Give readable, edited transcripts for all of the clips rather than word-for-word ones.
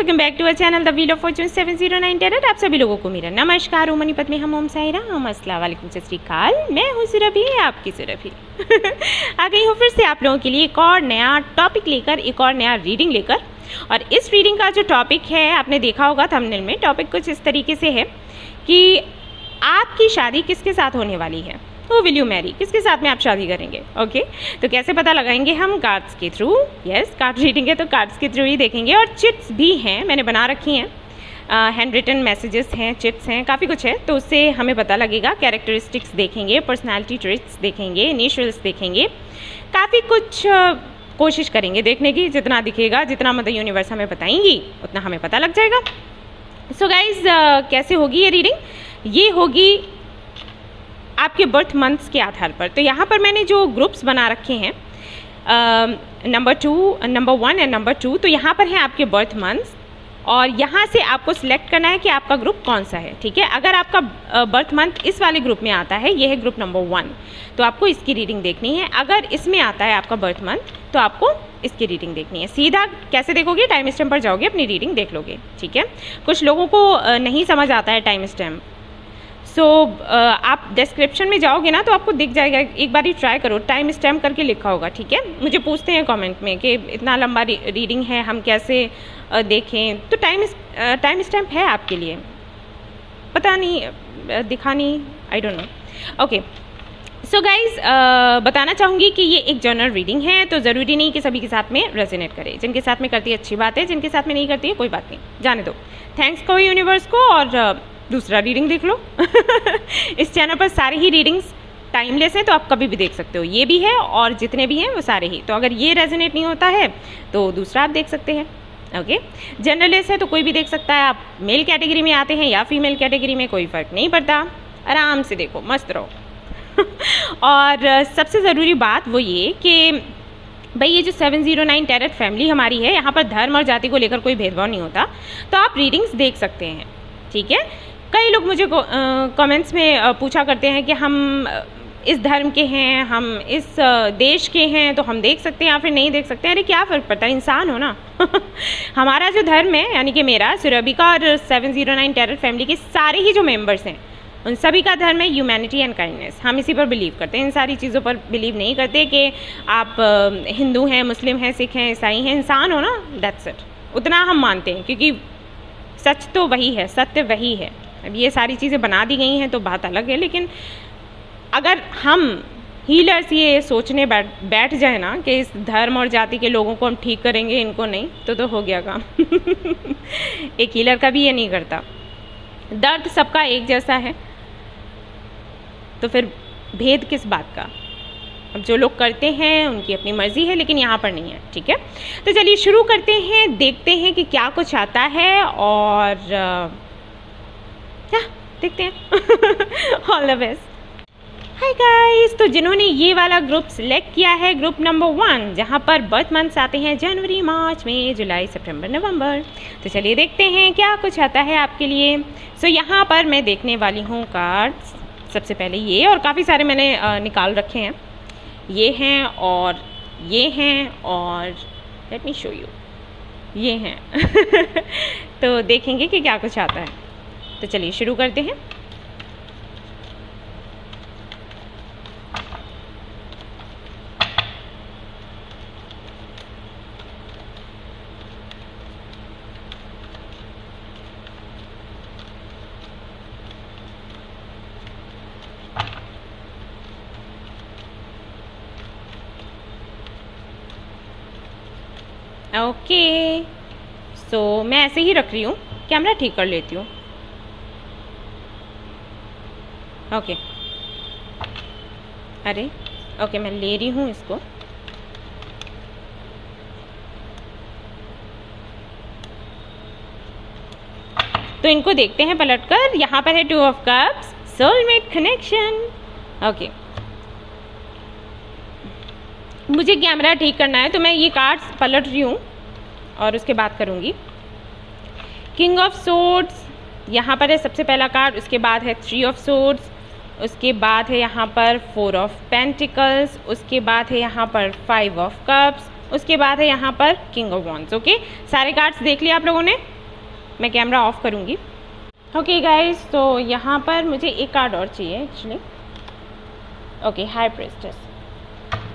Welcome back to our channel the wheel of fortune 709 tarot. आप सभी लोगों को मेरा नमस्कार। मनीपत में हम ओम साई राम, अस्सलाम वालेकुम, सत श्री अकाल। मैं हूँ सुरभि, आपकी सुरभि आ गई हूँ फिर से आप लोगों के लिए एक और नया टॉपिक लेकर, एक और नया रीडिंग लेकर। और इस रीडिंग का जो टॉपिक है, आपने देखा होगा थंबनेल में, टॉपिक कुछ इस तरीके से है कि आपकी शादी किसके साथ होने वाली है, वो विल यू मैरी, किसके साथ में आप शादी करेंगे। ओके तो कैसे पता लगाएंगे हम? कार्ड्स के थ्रू। यस, कार्ड रीडिंग है तो कार्ड्स के थ्रू ही देखेंगे। और चिट्स भी हैं, मैंने बना रखी हैं, हैंड रिटन मैसेजेस हैं, चिट्स हैं, काफ़ी कुछ है, तो उससे हमें पता लगेगा। कैरेक्टरिस्टिक्स देखेंगे, पर्सनैलिटी ट्रेट्स देखेंगे, इनिशियल्स देखेंगे, काफ़ी कुछ कोशिश करेंगे देखने की। जितना दिखेगा, जितना मदर यूनिवर्स हमें बताएंगी, उतना हमें पता लग जाएगा। सो गाइज, कैसे होगी ये रीडिंग? ये होगी आपके बर्थ मंथ्स के आधार पर। तो यहाँ पर मैंने जो ग्रुप्स बना रखे हैं, नंबर 1 एंड नंबर 2, तो यहाँ पर हैं आपके बर्थ मंथ्स, और यहाँ से आपको सिलेक्ट करना है कि आपका ग्रुप कौन सा है। ठीक है, अगर आपका बर्थ मंथ इस वाले ग्रुप में आता है, ये है ग्रुप नंबर 1, तो आपको इसकी रीडिंग देखनी है। अगर इसमें आता है आपका बर्थ मंथ, तो आपको इसकी रीडिंग देखनी है। सीधा कैसे देखोगे? टाइम स्टैम्प पर जाओगे, अपनी रीडिंग देख लोगे। ठीक है, कुछ लोगों को नहीं समझ आता है टाइम स्टैम्प, सो आप डिस्क्रिप्शन में जाओगे ना तो आपको दिख जाएगा, एक बार ही ट्राई करो, टाइम स्टैम्प करके लिखा होगा। ठीक है, मुझे पूछते हैं कमेंट में कि इतना लंबा रीडिंग है, हम कैसे देखें? तो टाइम स्टैम्प है आपके लिए, पता नहीं दिखा नहीं, I don't know. Okay so guys, बताना चाहूँगी कि ये एक जनरल रीडिंग है, तो ज़रूरी नहीं कि सभी के साथ में रेजोनेट करे। जिनके साथ में करती है अच्छी बात है, जिनके साथ में नहीं करती है कोई बात नहीं, जाने दो। थैंक्स कहो यूनिवर्स को, और दूसरा रीडिंग देख लो। इस चैनल पर सारी ही रीडिंग्स टाइमलेस है, तो आप कभी भी देख सकते हो। ये भी है और जितने भी हैं वो सारे ही। तो अगर ये रेजोनेट नहीं होता है तो दूसरा आप देख सकते हैं। ओके, जनरलेस है तो कोई भी देख सकता है। आप मेल कैटेगरी में आते हैं या फीमेल कैटेगरी में, कोई फ़र्क नहीं पड़ता, आराम से देखो, मस्त रहो। और सबसे ज़रूरी बात वो ये कि भाई ये जो 709 टैरेट फैमिली हमारी है, यहाँ पर धर्म और जाति को लेकर कोई भेदभाव नहीं होता, तो आप रीडिंग्स देख सकते हैं। ठीक है, कई लोग मुझे कमेंट्स में पूछा करते हैं कि हम इस धर्म के हैं, हम इस देश के हैं, तो हम देख सकते हैं या फिर नहीं देख सकते हैं। अरे क्या फ़र्क पड़ता है, इंसान हो ना। हमारा जो धर्म है, यानी कि मेरा, सुरभि का और 709 टैरेट फैमिली के सारे ही जो मेंबर्स हैं, उन सभी का धर्म है ह्यूमैनिटी एंड काइंडनेस। हम इसी पर बिलीव करते हैं, इन सारी चीज़ों पर बिलीव नहीं करते कि आप हिंदू हैं, मुस्लिम हैं, सिख हैं, ईसाई हैं, इंसान हो ना, दैट्स इट। उतना हम मानते हैं, क्योंकि सच तो वही है, सत्य वही है। अब ये सारी चीज़ें बना दी गई हैं तो बात अलग है, लेकिन अगर हम हीलर्स ये सोचने बैठ जाए ना कि इस धर्म और जाति के लोगों को हम ठीक करेंगे, इनको नहीं, तो हो गया काम। एक हीलर कभी ये नहीं करता। दर्द सबका एक जैसा है, तो फिर भेद किस बात का? अब जो लोग करते हैं उनकी अपनी मर्जी है, लेकिन यहाँ पर नहीं है। ठीक है, तो चलिए शुरू करते हैं, देखते हैं कि क्या कुछ आता है, और देखते हैं। All the best. Hi guys, तो जिन्होंने ये वाला ग्रुप सिलेक्ट किया है, ग्रुप नंबर 1, जहाँ पर बर्थ मंथ्स आते हैं जनवरी, मार्च, मई, जुलाई, सितंबर, नवंबर, तो चलिए देखते हैं क्या कुछ आता है आपके लिए। सो यहाँ पर मैं देखने वाली हूँ कार्ड्स। सबसे पहले ये, और काफ़ी सारे मैंने निकाल रखे हैं, ये हैं और ये हैं, और लेट मी शो यू, ये हैं। तो देखेंगे कि क्या कुछ आता है। तो चलिए शुरू करते हैं। ओके सो मैं ऐसे ही रख रही हूँ, कैमरा ठीक कर लेती हूँ। ओके अरे ओके, मैं ले रही हूँ इसको। तो इनको देखते हैं पलटकर। यहाँ पर है 2 of cups, soulmate connection. Okay, मुझे कैमरा ठीक करना है, तो मैं ये कार्ड्स पलट रही हूँ और उसके बाद करूँगी। किंग ऑफ सोर्ड्स यहाँ पर है सबसे पहला कार्ड, उसके बाद है 3 ऑफ सोर्ड्स, उसके बाद है यहाँ पर 4 ऑफ पेंटिकल्स, उसके बाद है यहाँ पर 5 ऑफ कप्स, उसके बाद है यहाँ पर किंग ऑफ वॉन्ड्स। ओके, सारे कार्ड्स देख लिए आप लोगों ने? मैं कैमरा ऑफ करूँगी। ओके गाइस, तो यहाँ पर मुझे एक कार्ड और चाहिए एक्चुअली। Okay, high प्रेस्टेस।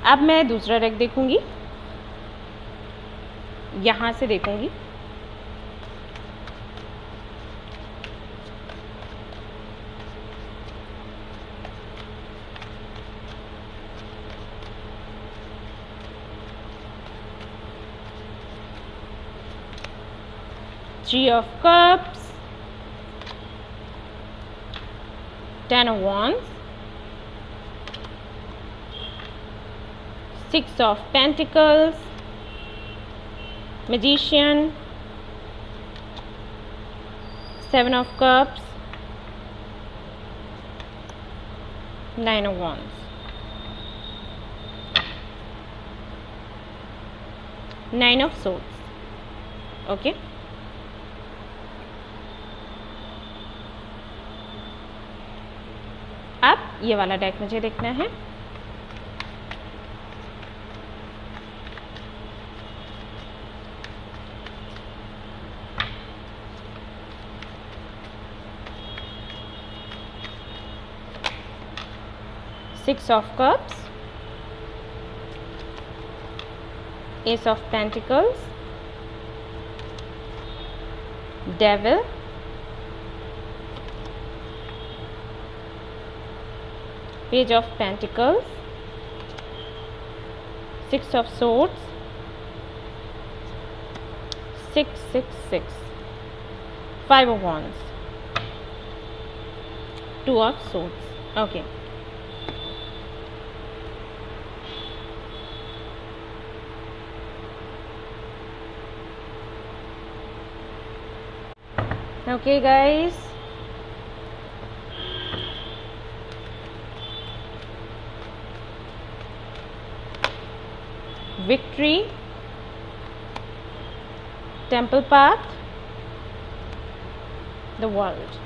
अब मैं दूसरा डेक देखूँगी, यहाँ से देखूँगी। Three of Cups, Ten of Wands, Six of Pentacles, Magician, Seven of Cups, Nine of Wands, Nine of Swords. Okay. अब ये वाला डेक मुझे देखना है। Six of Cups, Ace of Pentacles, Devil, Page of Pentacles, Six of Swords, 6, 6, 6, Five of Wands, Two of Swords. Okay. Okay guys, Victory, Temple Path, the World.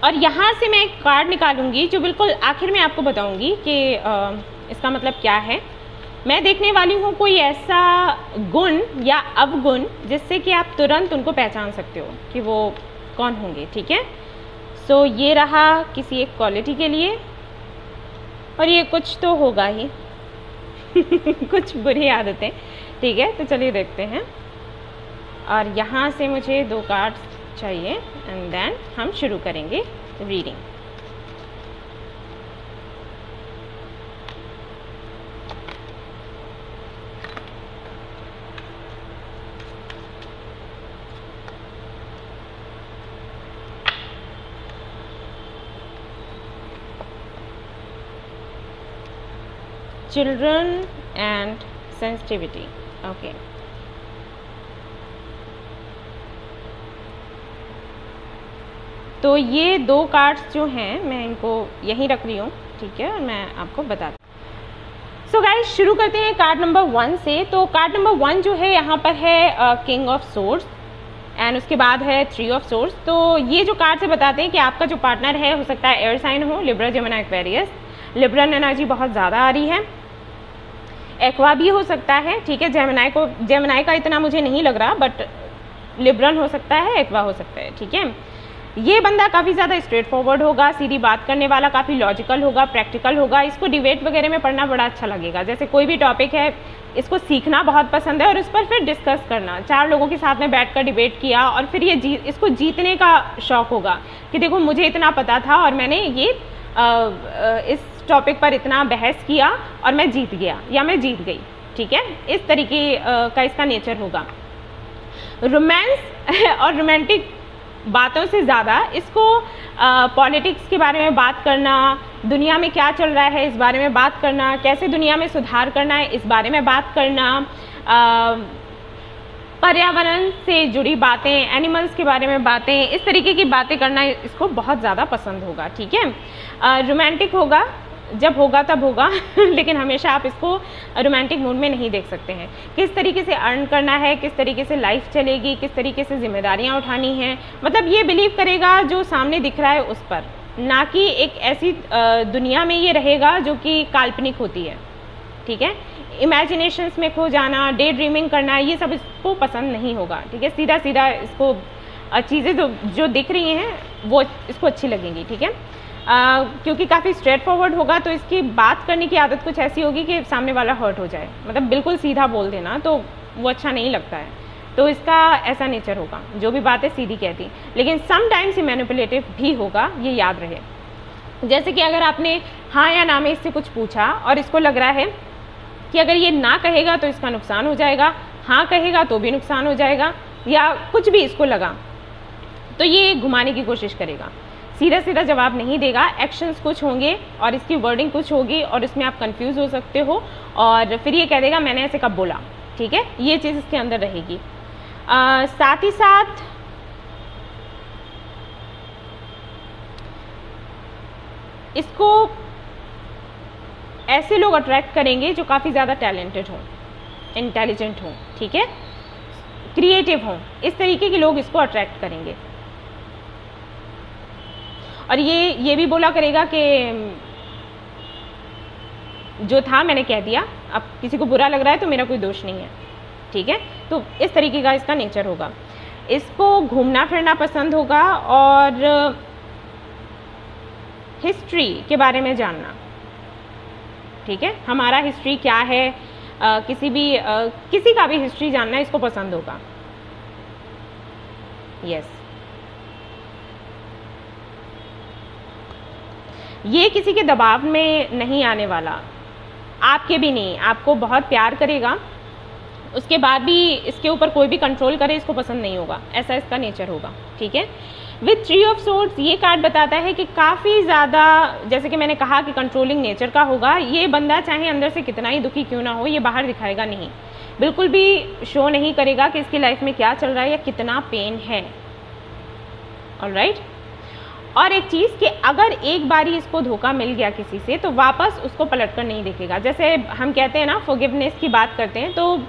और यहाँ से मैं एक कार्ड निकालूंगी जो बिल्कुल आखिर में आपको बताऊंगी कि इसका मतलब क्या है। मैं देखने वाली हूँ कोई ऐसा गुण या अवगुण जिससे कि आप तुरंत उनको पहचान सकते हो कि वो कौन होंगे, ठीक है। सो ये रहा किसी एक क्वालिटी के लिए, और ये कुछ तो होगा ही कुछ बुरी आदतें, ठीक है। तो चलिए देखते हैं, और यहाँ से मुझे 2 कार्ड्स चाहिए एंड देन हम शुरू करेंगे reading. Children and sensitivity. Okay. तो ये 2 कार्ड्स जो हैं मैं इनको यहीं रख रही हूँ, ठीक है, और मैं आपको बताती हूँ। सो गाइस, शुरू करते हैं कार्ड नंबर 1 से। तो कार्ड नंबर 1 जो है यहाँ पर है किंग ऑफ सोर्ड्स एंड उसके बाद है 3 ऑफ सोर्ड्स। तो ये जो कार्ड से बताते हैं कि आपका जो पार्टनर है हो सकता है एयर साइन हो, Libra, Gemini, Aquarius. Libran energy बहुत ज़्यादा आ रही है, एक्वा भी हो सकता है, ठीक है। जेमिनी का इतना मुझे नहीं लग रहा, बट लिब्रन हो सकता है, एक्वा हो सकता है, ठीक है। ये बंदा काफ़ी ज़्यादा स्ट्रेट फॉरवर्ड होगा, सीधी बात करने वाला, काफ़ी लॉजिकल होगा, प्रैक्टिकल होगा। इसको डिबेट वगैरह में पढ़ना बड़ा अच्छा लगेगा। जैसे कोई भी टॉपिक है, इसको सीखना बहुत पसंद है और उस पर फिर डिस्कस करना। 4 लोगों के साथ में बैठकर डिबेट किया और फिर ये इसको जीतने का शौक़ होगा कि देखो मुझे इतना पता था और मैंने ये इस टॉपिक पर इतना बहस किया और मैं जीत गया या मैं जीत गई, ठीक है। इस तरीके का इसका नेचर होगा। रोमांस और रोमांटिक बातों से ज़्यादा इसको पॉलिटिक्स के बारे में बात करना, दुनिया में क्या चल रहा है इस बारे में बात करना, कैसे दुनिया में सुधार करना है इस बारे में बात करना, पर्यावरण से जुड़ी बातें, एनिमल्स के बारे में बातें, इस तरीके की बातें करना इसको बहुत ज़्यादा पसंद होगा, ठीक है। रोमांटिक होगा जब होगा तब होगा लेकिन हमेशा आप इसको रोमांटिक मूड में नहीं देख सकते हैं। किस तरीके से अर्न करना है, किस तरीके से लाइफ चलेगी, किस तरीके से जिम्मेदारियां उठानी हैं, मतलब ये बिलीव करेगा जो सामने दिख रहा है उस पर, ना कि एक ऐसी दुनिया में ये रहेगा जो कि काल्पनिक होती है, ठीक है। इमेजिनेशंस में खो जाना, डे ड्रीमिंग करना, ये सब इसको पसंद नहीं होगा, ठीक है। सीधा सीधा इसको चीज़ें जो दिख रही हैं वो इसको अच्छी लगेंगी, ठीक है। क्योंकि काफ़ी स्ट्रेट फॉरवर्ड होगा तो इसकी बात करने की आदत कुछ ऐसी होगी कि सामने वाला हर्ट हो जाए, मतलब बिल्कुल सीधा बोल देना तो वो अच्छा नहीं लगता है। तो इसका ऐसा नेचर होगा, जो भी बात है सीधी कहती, लेकिन समटाइम्स ये मैनिपुलेटिव भी होगा, ये याद रहे। जैसे कि अगर आपने हाँ या ना में इससे कुछ पूछा और इसको लग रहा है कि अगर ये ना कहेगा तो इसका नुकसान हो जाएगा, हाँ कहेगा तो भी नुकसान हो जाएगा, या कुछ भी इसको लगा, तो ये घुमाने की कोशिश करेगा, सीधा सीधा जवाब नहीं देगा। एक्शंस कुछ होंगे और इसकी वर्डिंग कुछ होगी और इसमें आप कंफ्यूज हो सकते हो, और फिर ये कह देगा मैंने ऐसे कब बोला, ठीक है। ये चीज़ इसके अंदर रहेगी। साथ ही साथ इसको ऐसे लोग अट्रैक्ट करेंगे जो काफ़ी ज़्यादा टैलेंटेड हों, इंटेलिजेंट हों, ठीक है, क्रिएटिव हों, इस तरीके के लोग इसको अट्रैक्ट करेंगे। और ये भी बोला करेगा कि जो था मैंने कह दिया, अब किसी को बुरा लग रहा है तो मेरा कोई दोष नहीं है, ठीक है। तो इस तरीके का इसका नेचर होगा। इसको घूमना फिरना पसंद होगा और हिस्ट्री के बारे में जानना, ठीक है। हमारा हिस्ट्री क्या है, किसी का भी हिस्ट्री जानना इसको पसंद होगा। यस, ये किसी के दबाव में नहीं आने वाला, आपके भी नहीं, आपको बहुत प्यार करेगा, उसके बाद भी इसके ऊपर कोई भी कंट्रोल करे इसको पसंद नहीं होगा, ऐसा इसका नेचर होगा, ठीक है। विथ 3 ऑफ सोर्ड्स ये कार्ड बताता है कि काफ़ी ज़्यादा, जैसे कि मैंने कहा कि कंट्रोलिंग नेचर का होगा। ये बंदा चाहे अंदर से कितना ही दुखी क्यों ना हो, ये बाहर दिखाएगा नहीं, बिल्कुल भी शो नहीं करेगा कि इसकी लाइफ में क्या चल रहा है या कितना पेन है। ऑलराइट। और एक चीज़ कि अगर एक बारी इसको धोखा मिल गया किसी से तो वापस उसको पलट कर नहीं देखेगा। जैसे हम कहते हैं ना, फॉरगिवनेस की बात करते हैं, तो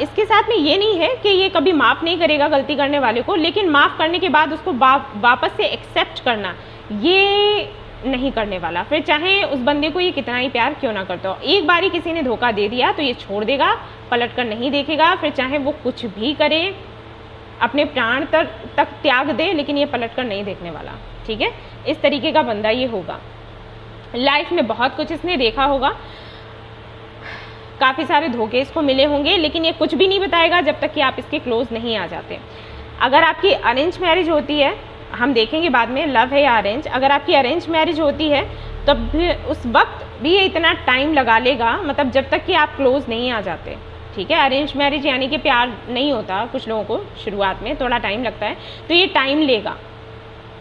इसके साथ में ये नहीं है कि ये कभी माफ़ नहीं करेगा गलती करने वाले को, लेकिन माफ़ करने के बाद उसको वापस से एक्सेप्ट करना ये नहीं करने वाला। फिर चाहे उस बंदे को ये कितना ही प्यार क्यों ना करता हो, एक बारी किसी ने धोखा दे दिया तो ये छोड़ देगा, पलट कर नहीं देखेगा। फिर चाहे वो कुछ भी करे, अपने प्राण तक त्याग दे, लेकिन ये पलट कर नहीं देखने वाला, ठीक है। इस तरीके का बंदा ये होगा। लाइफ में बहुत कुछ इसने देखा होगा, काफ़ी सारे धोखे इसको मिले होंगे, लेकिन ये कुछ भी नहीं बताएगा जब तक कि आप इसके क्लोज नहीं आ जाते। अगर आपकी अरेंज मैरिज होती है, हम देखेंगे बाद में लव है या अरेंज, अगर आपकी अरेंज मैरिज होती है तब भी उस वक्त भी ये इतना टाइम लगा लेगा, मतलब जब तक कि आप क्लोज नहीं आ जाते, ठीक है। अरेंज मैरिज यानी कि प्यार नहीं होता कुछ लोगों को, शुरुआत में थोड़ा टाइम लगता है, तो ये टाइम लेगा,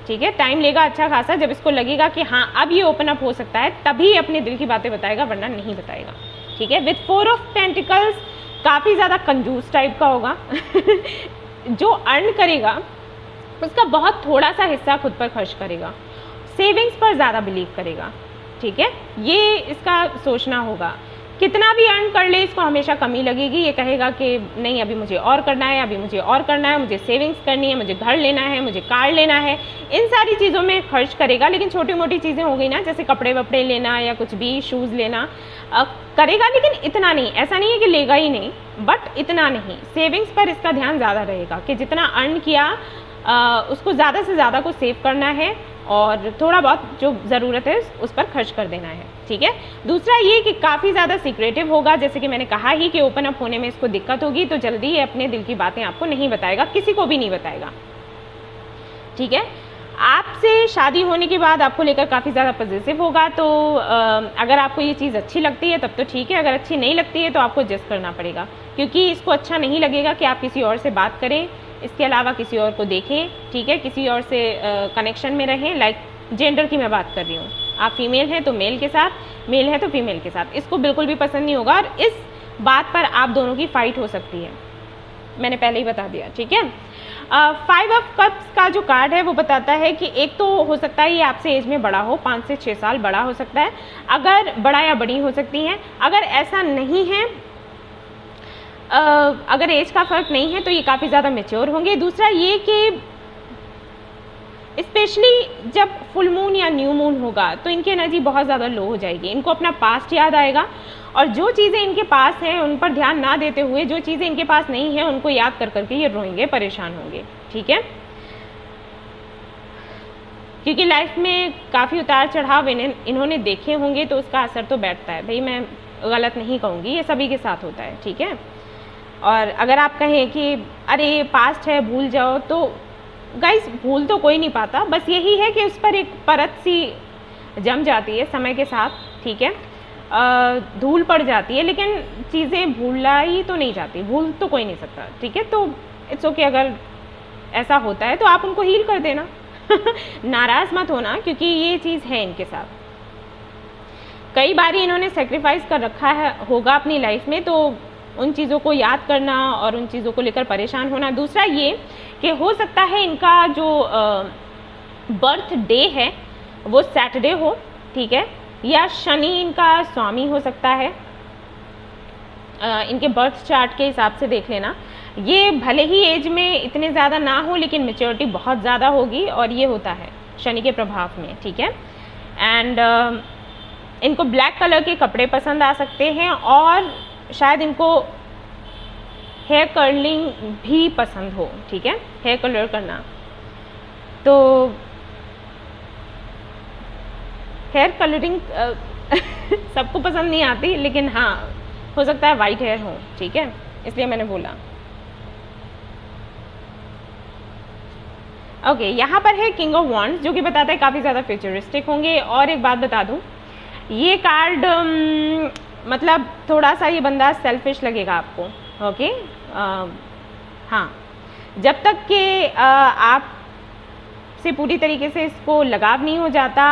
ठीक है, टाइम लेगा अच्छा खासा। जब इसको लगेगा कि हाँ अब ये ओपन अप हो सकता है, तभी अपने दिल की बातें बताएगा, वरना नहीं बताएगा, ठीक है। विथ 4 ऑफ पेंटिकल्स काफ़ी ज़्यादा कंजूस टाइप का होगा जो अर्न करेगा उसका बहुत थोड़ा सा हिस्सा खुद पर खर्च करेगा, सेविंग्स पर ज़्यादा बिलीव करेगा, ठीक है। ये इसका सोचना होगा, कितना भी अर्न कर ले इसको हमेशा कमी लगेगी। ये कहेगा कि नहीं अभी मुझे और करना है, अभी मुझे और करना है, मुझे सेविंग्स करनी है, मुझे घर लेना है, मुझे कार लेना है, इन सारी चीज़ों में खर्च करेगा। लेकिन छोटी मोटी चीज़ें हो गई ना, जैसे कपड़े वपड़े लेना या कुछ भी शूज़ लेना करेगा, लेकिन इतना नहीं, ऐसा नहीं है कि लेगा ही नहीं, बट इतना नहीं। सेविंग्स पर इसका ध्यान ज़्यादा रहेगा कि जितना अर्न किया उसको ज़्यादा से ज़्यादा को सेव करना है और थोड़ा बहुत जो ज़रूरत है उस पर खर्च कर देना है, ठीक है। दूसरा ये कि काफ़ी ज़्यादा सीक्रेटिव होगा, जैसे कि मैंने कहा ही कि ओपन अप होने में इसको दिक्कत होगी, तो जल्दी ये अपने दिल की बातें आपको नहीं बताएगा, किसी को भी नहीं बताएगा, ठीक है। आपसे शादी होने के बाद आपको लेकर काफ़ी ज़्यादा पॉजिटिव होगा, तो अगर आपको ये चीज़ अच्छी लगती है तब तो ठीक है, अगर अच्छी नहीं लगती है तो आपको एडजस्ट करना पड़ेगा, क्योंकि इसको अच्छा नहीं लगेगा कि आप किसी और से बात करें, इसके अलावा किसी और को देखें, ठीक है, किसी और से कनेक्शन में रहें। लाइक जेंडर की मैं बात कर रही हूँ, आप फीमेल हैं तो मेल के साथ, मेल है तो फीमेल के साथ, इसको बिल्कुल भी पसंद नहीं होगा। और इस बात पर आप दोनों की फाइट हो सकती है, मैंने पहले ही बता दिया, ठीक है। 5 ऑफ कप्स का जो कार्ड है वो बताता है कि एक तो हो सकता है ये आपसे एज में बड़ा हो, 5 से 6 साल बड़ा हो सकता है, अगर बड़ा या बड़ी हो सकती हैं। अगर ऐसा नहीं है, अगर एज का फ़र्क नहीं है तो ये काफ़ी ज़्यादा मैच्योर होंगे। दूसरा ये कि स्पेशली जब फुल मून या न्यू मून होगा तो इनकी एनर्जी बहुत ज़्यादा लो हो जाएगी, इनको अपना पास्ट याद आएगा और जो चीज़ें इनके पास हैं उन पर ध्यान ना देते हुए जो चीज़ें इनके पास नहीं हैं उनको याद कर करके ये रोएंगे, परेशान होंगे। ठीक है, क्योंकि लाइफ में काफ़ी उतार चढ़ाव इन्होंने देखे होंगे तो उसका असर तो बैठता है। भाई मैं गलत नहीं कहूँगी, ये सभी के साथ होता है। ठीक है, और अगर आप कहें कि अरे पास्ट है भूल जाओ, तो गाइस भूल तो कोई नहीं पाता, बस यही है कि उस पर एक परत सी जम जाती है समय के साथ। ठीक है, धूल पड़ जाती है, लेकिन चीज़ें भूलाई तो नहीं जाती, भूल तो कोई नहीं सकता। ठीक है, तो इट्स ओके अगर ऐसा होता है तो आप उनको हील कर देना नाराज़ मत होना, क्योंकि ये चीज़ है इनके साथ। कई बार इन्होंने सेक्रीफाइस कर रखा है होगा अपनी लाइफ में, तो उन चीज़ों को याद करना और उन चीज़ों को लेकर परेशान होना। दूसरा ये कि हो सकता है इनका जो बर्थ डे है वो सैटरडे हो, ठीक है, या शनि इनका स्वामी हो सकता है। इनके बर्थ चार्ट के हिसाब से देख लेना, ये भले ही एज में इतने ज़्यादा ना हो लेकिन मेच्योरिटी बहुत ज़्यादा होगी, और ये होता है शनि के प्रभाव में। ठीक है, एंड इनको ब्लैक कलर के कपड़े पसंद आ सकते हैं और शायद इनको हेयर कर्लिंग भी पसंद हो। ठीक है, हेयर कलर करना, तो हेयर कलरिंग सबको पसंद नहीं आती, लेकिन हाँ हो सकता है वाइट हेयर हो। ठीक है, इसलिए मैंने बोला। ओके, यहाँ पर है किंग ऑफ वॉन्ड्स, जो कि बताता है काफ़ी ज़्यादा फ्यूचरिस्टिक होंगे। और एक बात बता दूँ, ये कार्ड मतलब थोड़ा सा ये बंदा सेल्फिश लगेगा आपको। ओके, हाँ, जब तक कि आप से पूरी तरीके से इसको लगाव नहीं हो जाता,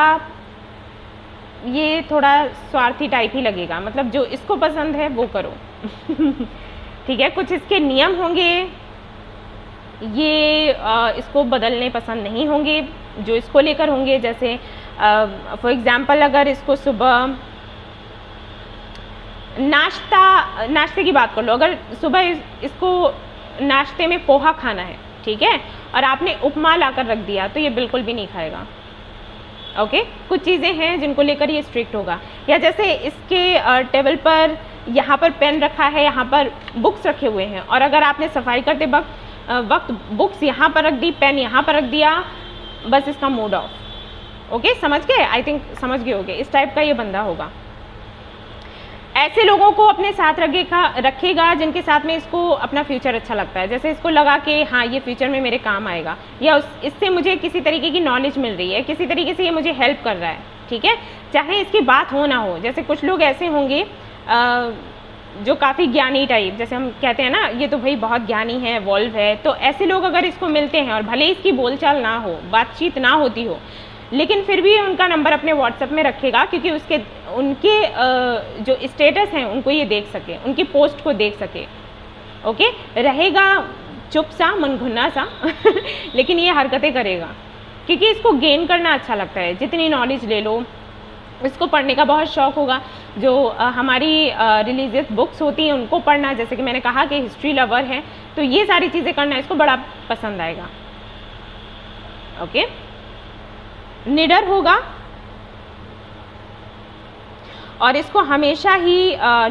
ये थोड़ा स्वार्थी टाइप ही लगेगा। मतलब जो इसको पसंद है वो करो ठीक है, कुछ इसके नियम होंगे, ये इसको बदलने पसंद नहीं होंगे जो इसको लेकर होंगे। जैसे फॉर एग्जांपल अगर इसको सुबह नाश्ते की बात कर लो, अगर सुबह इसको नाश्ते में पोहा खाना है, ठीक है, और आपने उपमा लाकर रख दिया, तो ये बिल्कुल भी नहीं खाएगा। ओके, कुछ चीज़ें हैं जिनको लेकर ये स्ट्रिक्ट होगा। या जैसे इसके टेबल पर यहाँ पर पेन रखा है, यहाँ पर बुक्स रखे हुए हैं, और अगर आपने सफाई करते वक्त बुक्स यहाँ पर रख दी, पेन यहाँ पर रख दिया, बस इसका मूड ऑफ। ओके, समझ गए? आई थिंक समझ गए होगे, इस टाइप का ये बंदा होगा। ऐसे लोगों को अपने साथ रखेगा जिनके साथ में इसको अपना फ्यूचर अच्छा लगता है। जैसे इसको लगा कि हाँ ये फ्यूचर में मेरे काम आएगा, या इससे मुझे किसी तरीके की नॉलेज मिल रही है, किसी तरीके से ये मुझे हेल्प कर रहा है। ठीक है, चाहे इसकी बात हो ना हो। जैसे कुछ लोग ऐसे होंगे जो काफ़ी ज्ञानी टाइप, जैसे हम कहते हैं ना ये तो भाई बहुत ज्ञानी है, वॉल्व है, तो ऐसे लोग अगर इसको मिलते हैं और भले इसकी बोलचाल ना हो, बातचीत ना होती हो, लेकिन फिर भी उनका नंबर अपने व्हाट्सएप में रखेगा, क्योंकि उनके जो स्टेटस हैं उनको ये देख सके, उनकी पोस्ट को देख सके। ओके, रहेगा चुप सा, मनघुन्ना सा लेकिन ये हरकतें करेगा, क्योंकि इसको गेन करना अच्छा लगता है। जितनी नॉलेज ले लो, इसको पढ़ने का बहुत शौक़ होगा। जो हमारी रिलीजियस बुक्स होती हैं उनको पढ़ना, जैसे कि मैंने कहा कि हिस्ट्री लवर है, तो ये सारी चीज़ें करना इसको बड़ा पसंद आएगा। ओके, निडर होगा और इसको हमेशा ही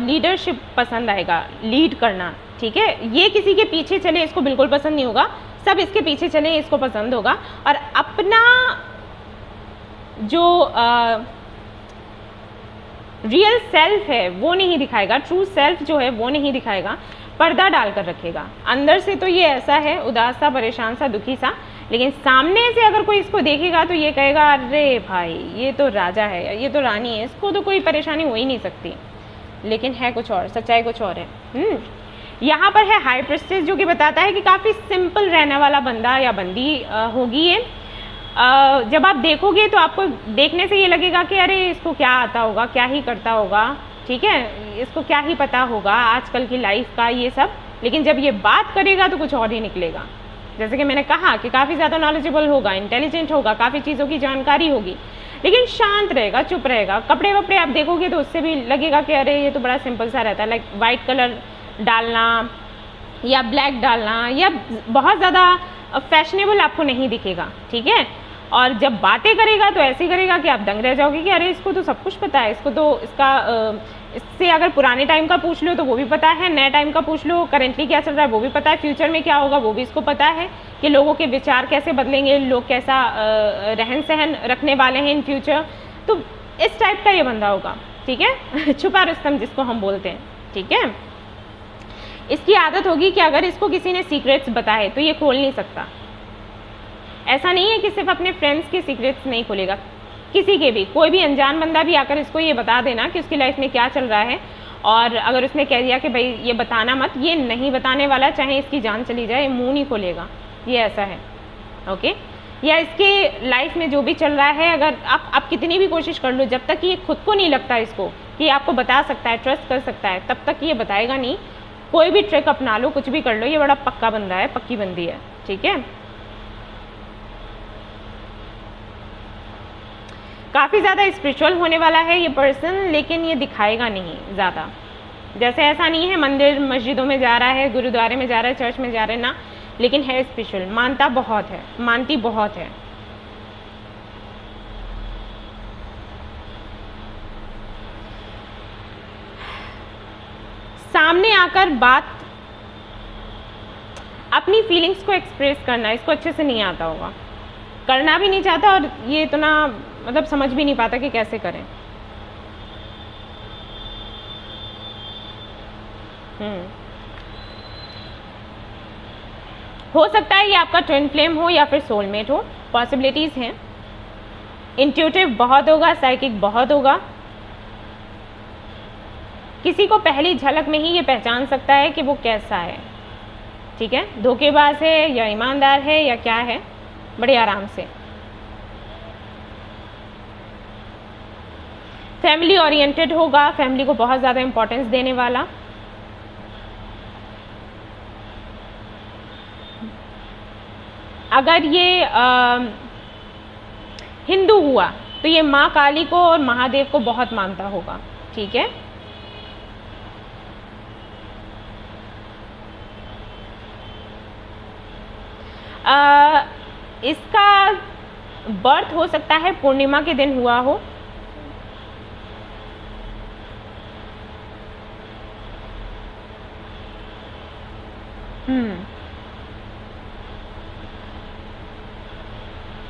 लीडरशिप पसंद आएगा, लीड करना। ठीक है, ये किसी के पीछे चले इसको बिल्कुल पसंद नहीं होगा, सब इसके पीछे चले इसको पसंद होगा। और अपना जो रियल सेल्फ है वो नहीं दिखाएगा, ट्रू सेल्फ जो है वो नहीं दिखाएगा, पर्दा डालकर रखेगा। अंदर से तो ये ऐसा है, उदास सा, परेशान सा, दुखी सा, लेकिन सामने से अगर कोई इसको देखेगा तो ये कहेगा अरे भाई ये तो राजा है, ये तो रानी है, इसको तो कोई परेशानी हो ही नहीं सकती। लेकिन है कुछ और, सच्चाई कुछ और है। यहाँ पर है हाई प्रिस्टेस, जो कि बताता है कि काफ़ी सिंपल रहने वाला बंदा या बंदी होगी ये। जब आप देखोगे तो आपको देखने से ये लगेगा कि अरे इसको क्या आता होगा, क्या ही करता होगा, ठीक है, इसको क्या ही पता होगा आजकल की लाइफ का ये सब। लेकिन जब ये बात करेगा तो कुछ और ही निकलेगा। जैसे कि मैंने कहा कि काफ़ी ज़्यादा नॉलेजेबल होगा, इंटेलिजेंट होगा, काफ़ी चीज़ों की जानकारी होगी, लेकिन शांत रहेगा, चुप रहेगा। कपड़े वपड़े आप देखोगे तो उससे भी लगेगा कि अरे ये तो बड़ा सिंपल सा रहता है, लाइक वाइट कलर डालना या ब्लैक डालना, या बहुत ज़्यादा फैशनेबल आपको नहीं दिखेगा। ठीक है, और जब बातें करेगा तो ऐसे करेगा कि आप दंग रह जाओगे कि अरे इसको तो सब कुछ पता है, इसको तो इससे अगर पुराने टाइम का पूछ लो तो वो भी पता है, नए टाइम का पूछ लो करेंटली क्या चल रहा है वो भी पता है, फ्यूचर में क्या होगा वो भी इसको पता है, कि लोगों के विचार कैसे बदलेंगे, लोग कैसा रहन सहन रखने वाले हैं इन फ्यूचर। तो इस टाइप का ये बंदा होगा, ठीक है। छुपा रुस्तम जिसको हम बोलते हैं, ठीक है। इसकी आदत होगी कि अगर इसको किसी ने सीक्रेट्स बताए तो ये खोल नहीं सकता। ऐसा नहीं है कि सिर्फ अपने फ्रेंड्स के सीक्रेट्स नहीं खोलेगा, किसी के भी, कोई भी अनजान बंदा भी आकर इसको ये बता देना कि उसकी लाइफ में क्या चल रहा है, और अगर उसने कह दिया कि भाई ये बताना मत, ये नहीं बताने वाला, चाहे इसकी जान चली जाए, मुंह नहीं खोलेगा, ये ऐसा है, ओके। या इसके लाइफ में जो भी चल रहा है, अगर आप कितनी भी कोशिश कर लो, जब तक कि ये खुद को नहीं लगता इसको कि आपको बता सकता है, ट्रस्ट कर सकता है, तब तक ये बताएगा नहीं। कोई भी ट्रिक अपना लो, कुछ भी कर लो, ये बड़ा पक्का बंदा है, पक्की बंदी है, ठीक है। काफ़ी ज़्यादा स्पिरिचुअल होने वाला है ये पर्सन, लेकिन ये दिखाएगा नहीं ज़्यादा। जैसे ऐसा नहीं है मंदिर मस्जिदों में जा रहा है, गुरुद्वारे में जा रहा है, चर्च में जा रहा है ना, लेकिन है स्पिरिचुअल, मानता बहुत है, मानती बहुत है। सामने आकर बात, अपनी फीलिंग्स को एक्सप्रेस करना इसको अच्छे से नहीं आता होगा, करना भी नहीं चाहता, और ये इतना मतलब समझ भी नहीं पाता कि कैसे करें। हो सकता है ये आपका ट्विन फ्लेम हो या फिर सोलमेट हो, पॉसिबिलिटीज हैं। इंट्यूटिव बहुत होगा, साइकिक बहुत होगा, किसी को पहली झलक में ही ये पहचान सकता है कि वो कैसा है, ठीक है, धोखेबाज है या ईमानदार है या क्या है, बड़े आराम से। फैमिली ओरिएंटेड होगा, फैमिली को बहुत ज़्यादा इंपॉर्टेंस देने वाला। अगर ये हिंदू हुआ तो ये माँ काली को और महादेव को बहुत मानता होगा, ठीक है। इसका बर्थ हो सकता है पूर्णिमा के दिन हुआ हो,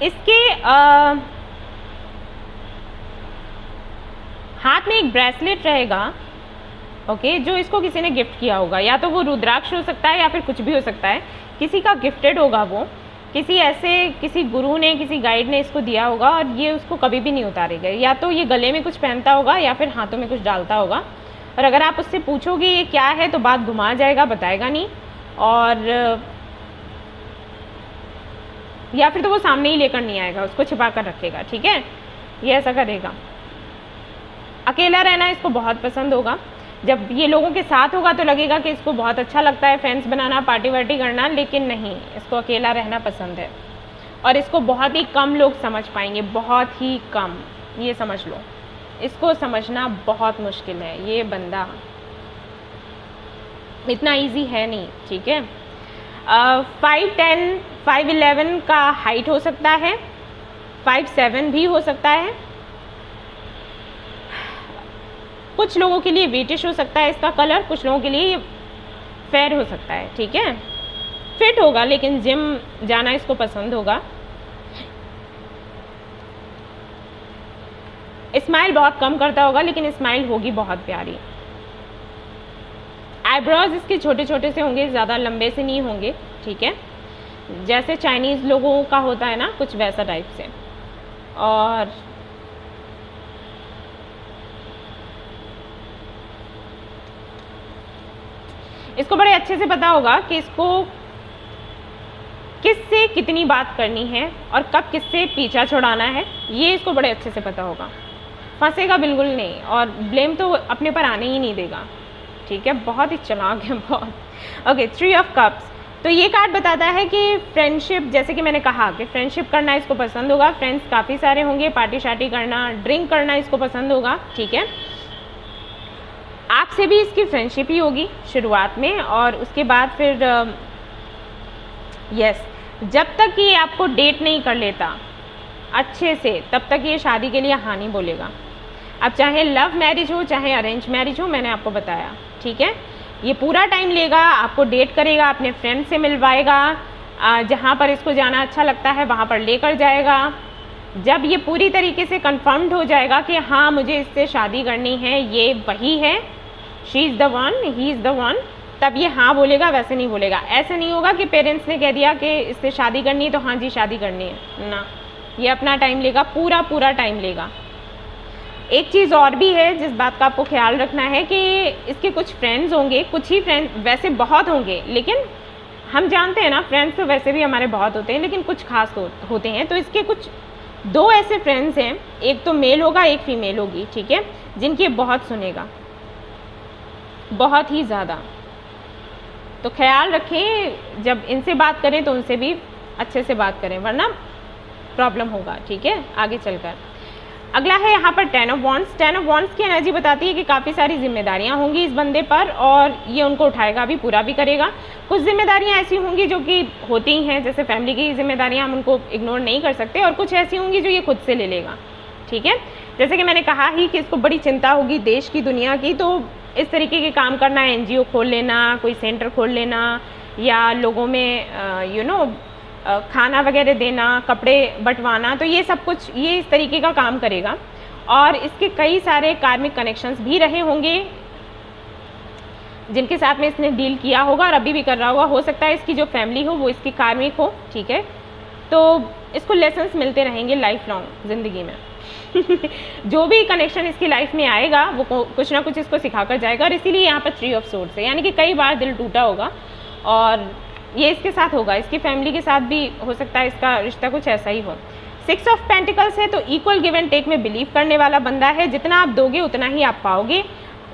इसके हाथ में एक ब्रेसलेट रहेगा, ओके, जो इसको किसी ने गिफ्ट किया होगा, या तो वो रुद्राक्ष हो सकता है या फिर कुछ भी हो सकता है, किसी का गिफ्टेड होगा वो, किसी गुरु ने, किसी गाइड ने इसको दिया होगा, और ये उसको कभी भी नहीं उतारेगा। या तो ये गले में कुछ पहनता होगा या फिर हाथों में कुछ डालता होगा, और अगर आप उससे पूछोगे ये क्या है तो बात घुमा जाएगा, बताएगा नहीं, और या फिर तो वो सामने ही लेकर नहीं आएगा, उसको छिपा कर रखेगा, ठीक है, ये ऐसा करेगा। अकेला रहना इसको बहुत पसंद होगा, जब ये लोगों के साथ होगा तो लगेगा कि इसको बहुत अच्छा लगता है फ्रेंड्स बनाना, पार्टी वार्टी करना, लेकिन नहीं, इसको अकेला रहना पसंद है, और इसको बहुत ही कम लोग समझ पाएंगे, बहुत ही कम, ये समझ लो, इसको समझना बहुत मुश्किल है, ये बंदा इतना इजी है नहीं, ठीक है। 5'10", 5'11" का हाइट हो सकता है, 5'7" भी हो सकता है, कुछ लोगों के लिए वेटिश हो सकता है इसका कलर, कुछ लोगों के लिए ये फेयर हो सकता है, ठीक है। फिट होगा, लेकिन जिम जाना इसको पसंद होगा। स्माइल बहुत कम करता होगा, लेकिन स्माइल होगी बहुत प्यारी। आईब्रोज इसके छोटे छोटे से होंगे, ज़्यादा लंबे से नहीं होंगे, ठीक है, जैसे चाइनीज़ लोगों का होता है ना, कुछ वैसा टाइप से। और इसको बड़े अच्छे से पता होगा कि इसको किससे कितनी बात करनी है और कब किससे पीछा छुड़ाना है, ये इसको बड़े अच्छे से पता होगा। फंसेगा बिल्कुल नहीं, और ब्लेम तो अपने पर आने ही नहीं देगा, ठीक है, बहुत ही चालाक है, बहुत। ओके, 3 ऑफ कप्स, तो ये कार्ड बताता है कि फ्रेंडशिप, जैसे कि मैंने कहा कि फ्रेंडशिप करना इसको पसंद होगा, फ्रेंड्स काफ़ी सारे होंगे, पार्टी शार्टी करना, ड्रिंक करना इसको पसंद होगा, ठीक है। आपसे भी इसकी फ्रेंडशिप ही होगी शुरुआत में, और उसके बाद फिर यस, जब तक ये आपको डेट नहीं कर लेता अच्छे से, तब तक ये शादी के लिए हाँ नहीं बोलेगा। अब चाहे लव मैरिज हो चाहे अरेंज मैरिज हो, मैंने आपको बताया, ठीक है। ये पूरा टाइम लेगा, आपको डेट करेगा, अपने फ्रेंड से मिलवाएगा, जहाँ पर इसको जाना अच्छा लगता है वहाँ पर लेकर जाएगा। जब ये पूरी तरीके से कंफर्म्ड हो जाएगा कि हाँ मुझे इससे शादी करनी है, ये वही है, she is the one, he is the one, तब ये हाँ बोलेगा, वैसे नहीं बोलेगा। ऐसे नहीं होगा कि पेरेंट्स ने कह दिया कि इससे शादी करनी है तो हाँ जी शादी करनी है, ना, ये अपना टाइम लेगा, पूरा टाइम लेगा। एक चीज़ और भी है जिस बात का आपको ख्याल रखना है कि इसके कुछ फ्रेंड्स होंगे, कुछ ही फ्रेंड्स, वैसे बहुत होंगे, लेकिन हम जानते हैं ना फ्रेंड्स तो वैसे भी हमारे बहुत होते हैं, लेकिन कुछ खास होते हैं। तो इसके कुछ 2 ऐसे फ्रेंड्स हैं, एक तो मेल होगा एक फीमेल होगी, ठीक है, जिनकी बहुत सुनेगा, बहुत ही ज़्यादा। तो ख्याल रखें जब इनसे बात करें तो उनसे भी अच्छे से बात करें, वरना प्रॉब्लम होगा, ठीक है, आगे चलकर। अगला है यहाँ पर 10 ऑफ वॉन्ड्स। 10 ऑफ वॉन्ड्स की एनर्जी बताती है कि काफ़ी सारी जिम्मेदारियाँ होंगी इस बंदे पर और ये उनको उठाएगा भी, पूरा भी करेगा। कुछ जिम्मेदारियाँ ऐसी होंगी जो कि होती हैं, जैसे फैमिली की जिम्मेदारियाँ, हम उनको इग्नोर नहीं कर सकते, और कुछ ऐसी होंगी जो ये खुद से ले लेगा, ठीक है। जैसे कि मैंने कहा ही कि इसको बड़ी चिंता होगी देश की, दुनिया की, तो इस तरीके के काम करना, NGO खोल लेना, कोई सेंटर खोल लेना, या लोगों में खाना वगैरह देना, कपड़े बंटवाना, तो ये सब कुछ ये इस तरीके का काम करेगा। और इसके कई सारे कार्मिक कनेक्शंस भी रहे होंगे जिनके साथ में इसने डील किया होगा और अभी भी कर रहा होगा। हो सकता है इसकी जो फैमिली हो वो इसकी कार्मिक हो, ठीक है, तो इसको लेसन्स मिलते रहेंगे लाइफ लॉन्ग ज़िंदगी में। जो भी कनेक्शन इसकी लाइफ में आएगा वो कुछ ना कुछ इसको सिखा कर जाएगा, और इसीलिए यहाँ पर 3 ऑफ सोर्ड्स है, यानी कि कई बार दिल टूटा होगा, और ये इसके साथ होगा, इसकी फैमिली के साथ भी हो सकता है इसका रिश्ता कुछ ऐसा ही हो। 6 ऑफ पेंटिकल्स है, तो इक्वल गिव एंड टेक में बिलीव करने वाला बंदा है, जितना आप दोगे उतना ही आप पाओगे,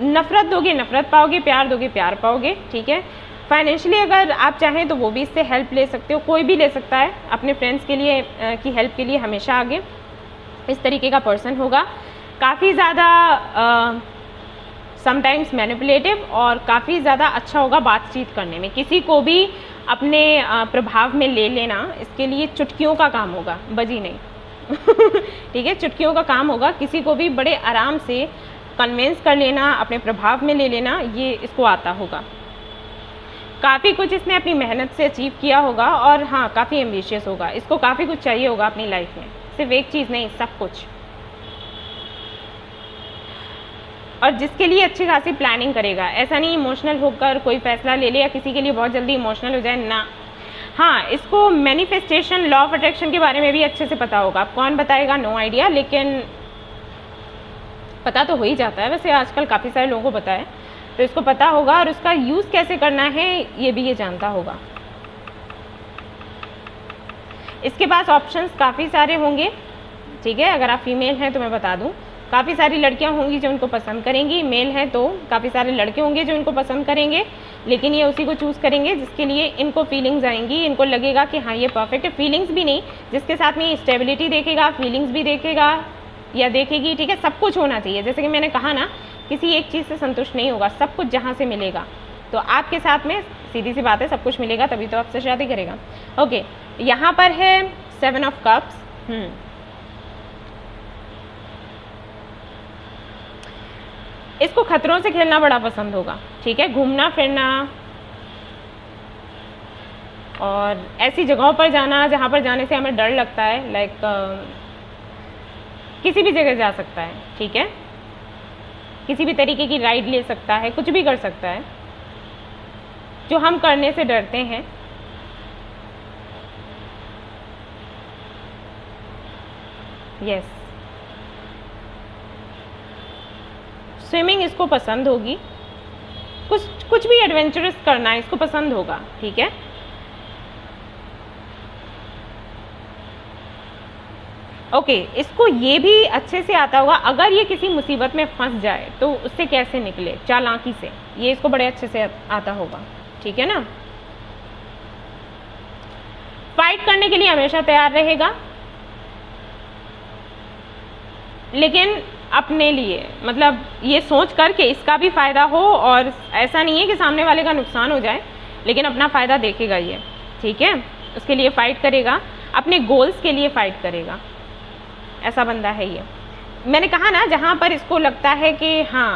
नफरत दोगे नफरत पाओगे, प्यार दोगे प्यार पाओगे, ठीक है। फाइनेंशियली अगर आप चाहें तो वो भी इससे हेल्प ले सकते हो, कोई भी ले सकता है अपने फ्रेंड्स के लिए की हेल्प के लिए हमेशा आगे इस तरीके का पर्सन होगा। काफ़ी ज़्यादा समटाइम्स मैनिपुलेटिव और काफ़ी ज़्यादा अच्छा होगा बातचीत करने में, किसी को भी अपने प्रभाव में ले लेना इसके लिए चुटकियों का काम होगा, बजी नहीं। ठीक है, चुटकियों का काम होगा, किसी को भी बड़े आराम से कन्विंस कर लेना, अपने प्रभाव में ले लेना, ये इसको आता होगा। काफ़ी कुछ इसने अपनी मेहनत से अचीव किया होगा, और हाँ काफ़ी एम्बिशियस होगा, इसको काफ़ी कुछ चाहिए होगा अपनी लाइफ में, सिर्फ एक चीज़ नहीं, सब कुछ, और जिसके लिए अच्छी खासी प्लानिंग करेगा। ऐसा नहीं इमोशनल होकर कोई फैसला ले ले या किसी के लिए बहुत जल्दी इमोशनल हो जाए, ना। हाँ, इसको मैनिफेस्टेशन, लॉ ऑफ अट्रैक्शन के बारे में भी अच्छे से पता होगा। अब कौन बताएगा, नो आइडिया, लेकिन पता तो हो ही जाता है, वैसे आजकल काफ़ी सारे लोगों को पता है, तो इसको पता होगा, और उसका यूज़ कैसे करना है ये भी ये जानता होगा। इसके पास ऑप्शंस काफ़ी सारे होंगे, ठीक है। अगर आप फीमेल हैं तो मैं बता दूं, काफ़ी सारी लड़कियां होंगी जो उनको पसंद करेंगी, मेल हैं तो काफ़ी सारे लड़के होंगे जो इनको पसंद करेंगे, लेकिन ये उसी को चूज़ करेंगे जिसके लिए इनको फीलिंग्स आएंगी, इनको लगेगा कि हाँ ये परफेक्ट है। फीलिंग्स भी नहीं, जिसके साथ में स्टेबिलिटी देखेगा, फीलिंग्स भी देखेगा या देखेगी, ठीक है। सब कुछ होना चाहिए, जैसे कि मैंने कहा ना, किसी एक चीज़ से संतुष्ट नहीं होगा, सब कुछ जहाँ से मिलेगा, तो आपके साथ में सीधी सी बात है, सब कुछ मिलेगा तभी तो आपसे शादी करेगा। ओके, यहाँ पर है 7 ऑफ कप्स। इसको खतरों से खेलना बड़ा पसंद होगा, ठीक है, घूमना फिरना और ऐसी जगहों पर जाना जहाँ पर जाने से हमें डर लगता है, लाइक किसी भी जगह जा सकता है, ठीक है, किसी भी तरीके की राइड ले सकता है, कुछ भी कर सकता है जो हम करने से डरते हैं। यस, स्विमिंग इसको पसंद होगी, कुछ भी एडवेंचरस करना इसको पसंद होगा, ठीक है। ओके, इसको ये भी अच्छे से आता होगा, अगर ये किसी मुसीबत में फंस जाए तो उससे कैसे निकले, चालाकी से, ये इसको बड़े अच्छे से आता होगा, ठीक है ना। फाइट करने के लिए हमेशा तैयार रहेगा, लेकिन अपने लिए, मतलब ये सोच कर के इसका भी फ़ायदा हो, और ऐसा नहीं है कि सामने वाले का नुकसान हो जाए, लेकिन अपना फ़ायदा देखेगा ये, ठीक है। उसके लिए फ़ाइट करेगा, अपने गोल्स के लिए फ़ाइट करेगा, ऐसा बंदा है ये। मैंने कहा ना, जहाँ पर इसको लगता है कि हाँ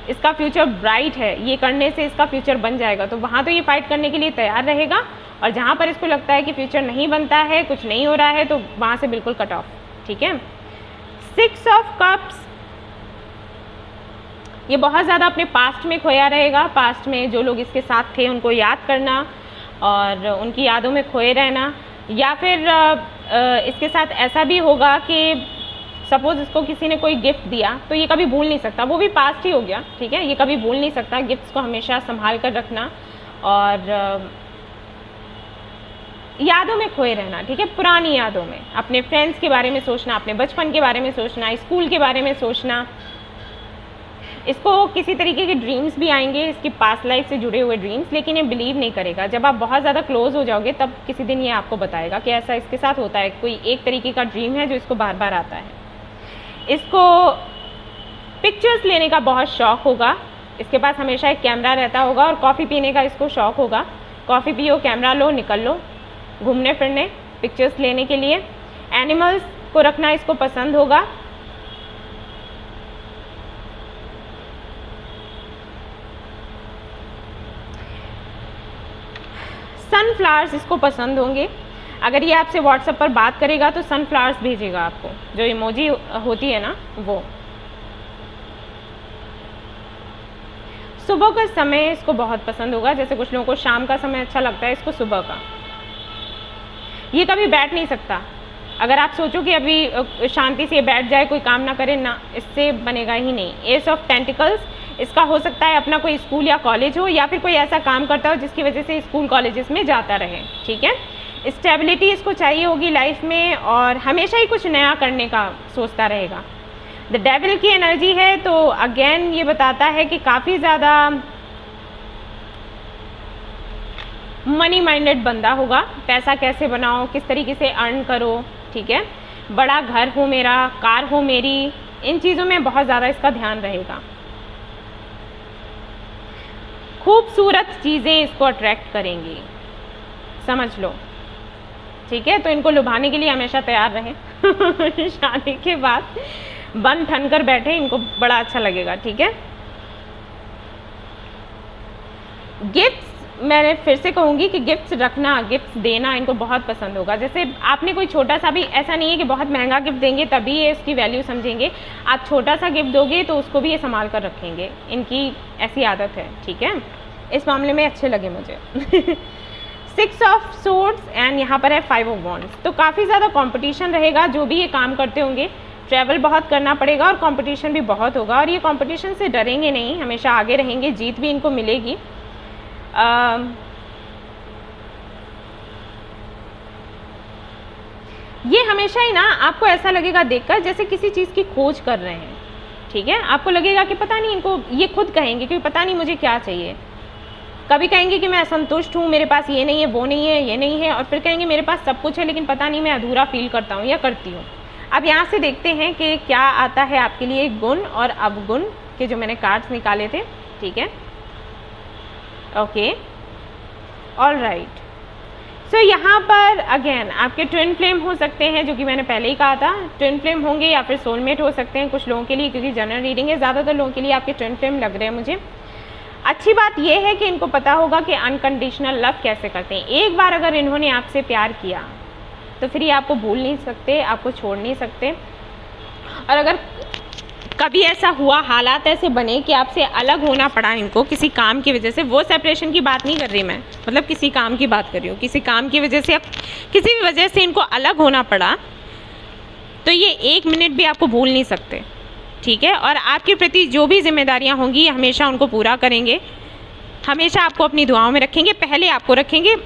इसका फ्यूचर ब्राइट है, ये करने से इसका फ्यूचर बन जाएगा, तो वहाँ तो ये फाइट करने के लिए तैयार रहेगा। और जहाँ पर इसको लगता है कि फ्यूचर नहीं बनता है, कुछ नहीं हो रहा है, तो वहाँ से बिल्कुल कट ऑफ। ठीक है। 6 ऑफ कप्स, ये बहुत ज़्यादा अपने पास्ट में खोया रहेगा। पास्ट में जो लोग इसके साथ थे उनको याद करना और उनकी यादों में खोए रहना, या फिर इसके साथ ऐसा भी होगा कि सपोज़ इसको किसी ने कोई गिफ्ट दिया तो ये कभी भूल नहीं सकता, वो भी पास्ट ही हो गया। ठीक है, ये कभी भूल नहीं सकता। गिफ्ट्स को हमेशा संभाल कर रखना और यादों में खोए रहना। ठीक है, पुरानी यादों में, अपने फ्रेंड्स के बारे में सोचना, अपने बचपन के बारे में सोचना, स्कूल के बारे में सोचना। इसको किसी तरीके के ड्रीम्स भी आएंगे, इसकी पास्ट लाइफ से जुड़े हुए ड्रीम्स, लेकिन ये बिलीव नहीं करेगा। जब आप बहुत ज़्यादा क्लोज हो जाओगे तब किसी दिन ये आपको बताएगा कि ऐसा इसके साथ होता है। कोई एक तरीके का ड्रीम है जो इसको बार बार आता है। इसको पिक्चर्स लेने का बहुत शौक़ होगा। इसके पास हमेशा एक कैमरा रहता होगा और कॉफ़ी पीने का इसको शौक़ होगा। कॉफ़ी पियो, कैमरा लो, निकल लो घूमने फिरने, पिक्चर्स लेने के लिए। एनिमल्स को रखना इसको पसंद होगा। सनफ्लावर्स इसको पसंद होंगे। अगर ये आपसे व्हाट्सएप पर बात करेगा तो सनफ्लावर्स भेजेगा आपको, जो इमोजी होती है ना वो। सुबह का समय इसको बहुत पसंद होगा। जैसे कुछ लोगों को शाम का समय अच्छा लगता है, इसको सुबह का। ये कभी बैठ नहीं सकता। अगर आप सोचो कि अभी शांति से बैठ जाए, कोई काम ना करे ना, इससे बनेगा ही नहीं। एस ऑफ टेंटिकल्स, इसका हो सकता है अपना कोई स्कूल या कॉलेज हो, या फिर कोई ऐसा काम करता हो जिसकी वजह से स्कूल कॉलेजेस में जाता रहे। ठीक है, स्टेबिलिटी इसको चाहिए होगी लाइफ में और हमेशा ही कुछ नया करने का सोचता रहेगा। द डेविल की एनर्जी है, तो अगेन ये बताता है कि काफ़ी ज़्यादा मनी माइंडेड बंदा होगा। पैसा कैसे बनाओ, किस तरीके से अर्न करो। ठीक है, बड़ा घर हो मेरा, कार हो मेरी, इन चीज़ों में बहुत ज़्यादा इसका ध्यान रहेगा। खूबसूरत चीज़ें इसको अट्रैक्ट करेंगी, समझ लो। ठीक है, तो इनको लुभाने के लिए हमेशा तैयार रहें। शादी के बाद बन ठन कर बैठे, इनको बड़ा अच्छा लगेगा। ठीक है, गिफ्ट्स, मैंने फिर से कहूँगी कि गिफ्ट्स रखना, गिफ्ट्स देना इनको बहुत पसंद होगा। जैसे आपने कोई छोटा सा भी, ऐसा नहीं है कि बहुत महंगा गिफ्ट देंगे तभी ये इसकी वैल्यू समझेंगे। आप छोटा सा गिफ्ट दोगे तो उसको भी ये संभाल कर रखेंगे। इनकी ऐसी आदत है। ठीक है, इस मामले में अच्छे लगे मुझे। 6 ऑफ सोर्ड्स एंड यहाँ पर है 5 ऑफ वॉन्ड्स। तो काफ़ी ज़्यादा कंपटीशन रहेगा। जो भी ये काम करते होंगे, ट्रैवल बहुत करना पड़ेगा और कंपटीशन भी बहुत होगा। और ये कंपटीशन से डरेंगे नहीं, हमेशा आगे रहेंगे, जीत भी इनको मिलेगी। ये हमेशा ही ना आपको ऐसा लगेगा देखकर जैसे किसी चीज़ की खोज कर रहे हैं। ठीक है, आपको लगेगा कि पता नहीं, इनको ये खुद कहेंगे कि पता नहीं मुझे क्या चाहिए। कभी कहेंगे कि मैं असंतुष्ट हूँ, मेरे पास ये नहीं है, वो नहीं है, ये नहीं है, और फिर कहेंगे मेरे पास सब कुछ है लेकिन पता नहीं मैं अधूरा फील करता हूँ या करती हूँ। अब यहाँ से देखते हैं कि क्या आता है आपके लिए गुण और अवगुण के जो मैंने कार्ड्स निकाले थे। ठीक है, ओके, ऑल राइट। सो यहाँ पर अगेन आपके ट्विन फ्लेम हो सकते हैं, जो कि मैंने पहले ही कहा था। ट्विन फ्लेम होंगे या फिर सोलमेट हो सकते हैं कुछ लोगों के लिए, क्योंकि जनरल रीडिंग है। ज़्यादातर लोगों के लिए आपके ट्विन फ्लेम लग रहे हैं मुझे। अच्छी बात यह है कि इनको पता होगा कि अनकंडीशनल लव कैसे करते हैं। एक बार अगर इन्होंने आपसे प्यार किया तो फिर ये आपको भूल नहीं सकते, आपको छोड़ नहीं सकते। और अगर कभी ऐसा हुआ, हालात ऐसे बने कि आपसे अलग होना पड़ा इनको किसी काम की वजह से, वो सेपरेशन की बात नहीं कर रही मैं, मतलब किसी काम की बात कर रही हूँ, किसी काम की वजह से, किसी भी वजह से इनको अलग होना पड़ा, तो ये 1 मिनट भी आपको भूल नहीं सकते। ठीक है, और आपके प्रति जो भी जिम्मेदारियां होंगी हमेशा उनको पूरा करेंगे, हमेशा आपको अपनी दुआओं में रखेंगे। पहले आपको रखेंगे,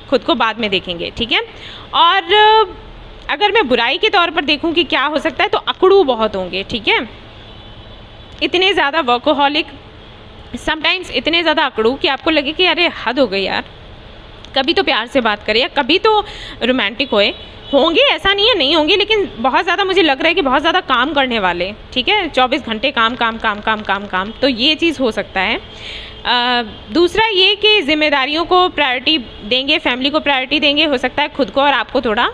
खुद को बाद में देखेंगे। ठीक है, और अगर मैं बुराई के तौर पर देखूं कि क्या हो सकता है, तो अकड़ू बहुत होंगे। ठीक है, इतने ज़्यादा वर्कोहॉलिक, समटाइम्स इतने ज़्यादा अकड़ू कि आपको लगे कि अरे हद हो गई यार, कभी तो प्यार से बात करें या कभी तो रोमांटिक होंगे, ऐसा नहीं है नहीं होंगे, लेकिन बहुत ज़्यादा मुझे लग रहा है कि बहुत ज़्यादा काम करने वाले। ठीक है, 24 घंटे काम काम काम काम काम काम, तो ये चीज़ हो सकता है। दूसरा ये कि जिम्मेदारियों को प्रायोरिटी देंगे, फैमिली को प्रायोरिटी देंगे, हो सकता है खुद को और आपको थोड़ा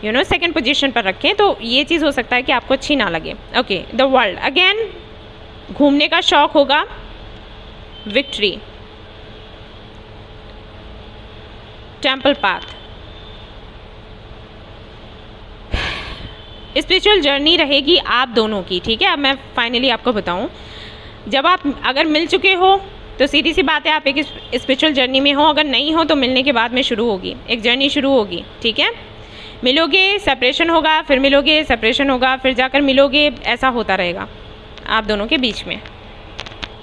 सेकंड पोजीशन पर रखें, तो ये चीज़ हो सकता है कि आपको अच्छी ना लगे। ओके, द वर्ल्ड, अगेन घूमने का शौक होगा, victory, temple path, spiritual journey रहेगी आप दोनों की, ठीक है। अब मैं फाइनली आपको बताऊं, जब आप अगर मिल चुके हो तो सीधी सी बात है आप एक स्पिरिचुअल जर्नी में हो, अगर नहीं हो तो मिलने के बाद में शुरू होगी, एक जर्नी शुरू होगी, ठीक है। मिलोगे, सेपरेशन होगा, फिर मिलोगे, सेपरेशन होगा, फिर जाकर मिलोगे, ऐसा होता रहेगा आप दोनों के बीच में।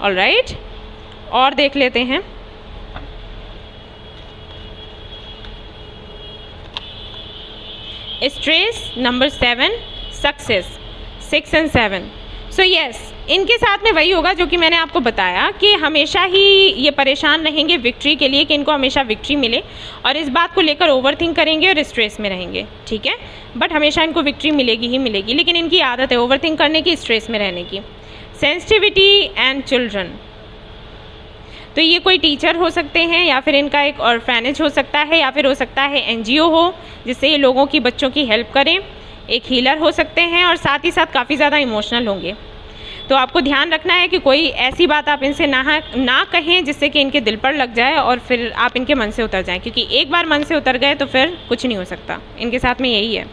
ऑलराइट, और देख लेते हैं। Stress number 7, success 6 and 7। So yes, इनके साथ में वही होगा जो कि मैंने आपको बताया कि हमेशा ही ये परेशान रहेंगे विक्ट्री के लिए, कि इनको हमेशा विक्ट्री मिले, और इस बात को लेकर ओवरथिंक करेंगे और स्ट्रेस में रहेंगे, ठीक है। बट हमेशा इनको विक्ट्री मिलेगी ही मिलेगी, लेकिन इनकी आदत है ओवरथिंक करने की, स्ट्रेस में रहने की। सेंसिटिविटी एंड चिल्ड्रन, तो ये कोई टीचर हो सकते हैं, या फिर इनका एक ऑर्फेनेज हो सकता है, या फिर हो सकता है एनजीओ हो जिससे ये लोगों की, बच्चों की हेल्प करें, एक हीलर हो सकते हैं, और साथ ही साथ काफ़ी ज़्यादा इमोशनल होंगे। तो आपको ध्यान रखना है कि कोई ऐसी बात आप इनसे ना कहें जिससे कि इनके दिल पर लग जाए और फिर आप इनके मन से उतर जाएं, क्योंकि एक बार मन से उतर गए तो फिर कुछ नहीं हो सकता। इनके साथ में यही है।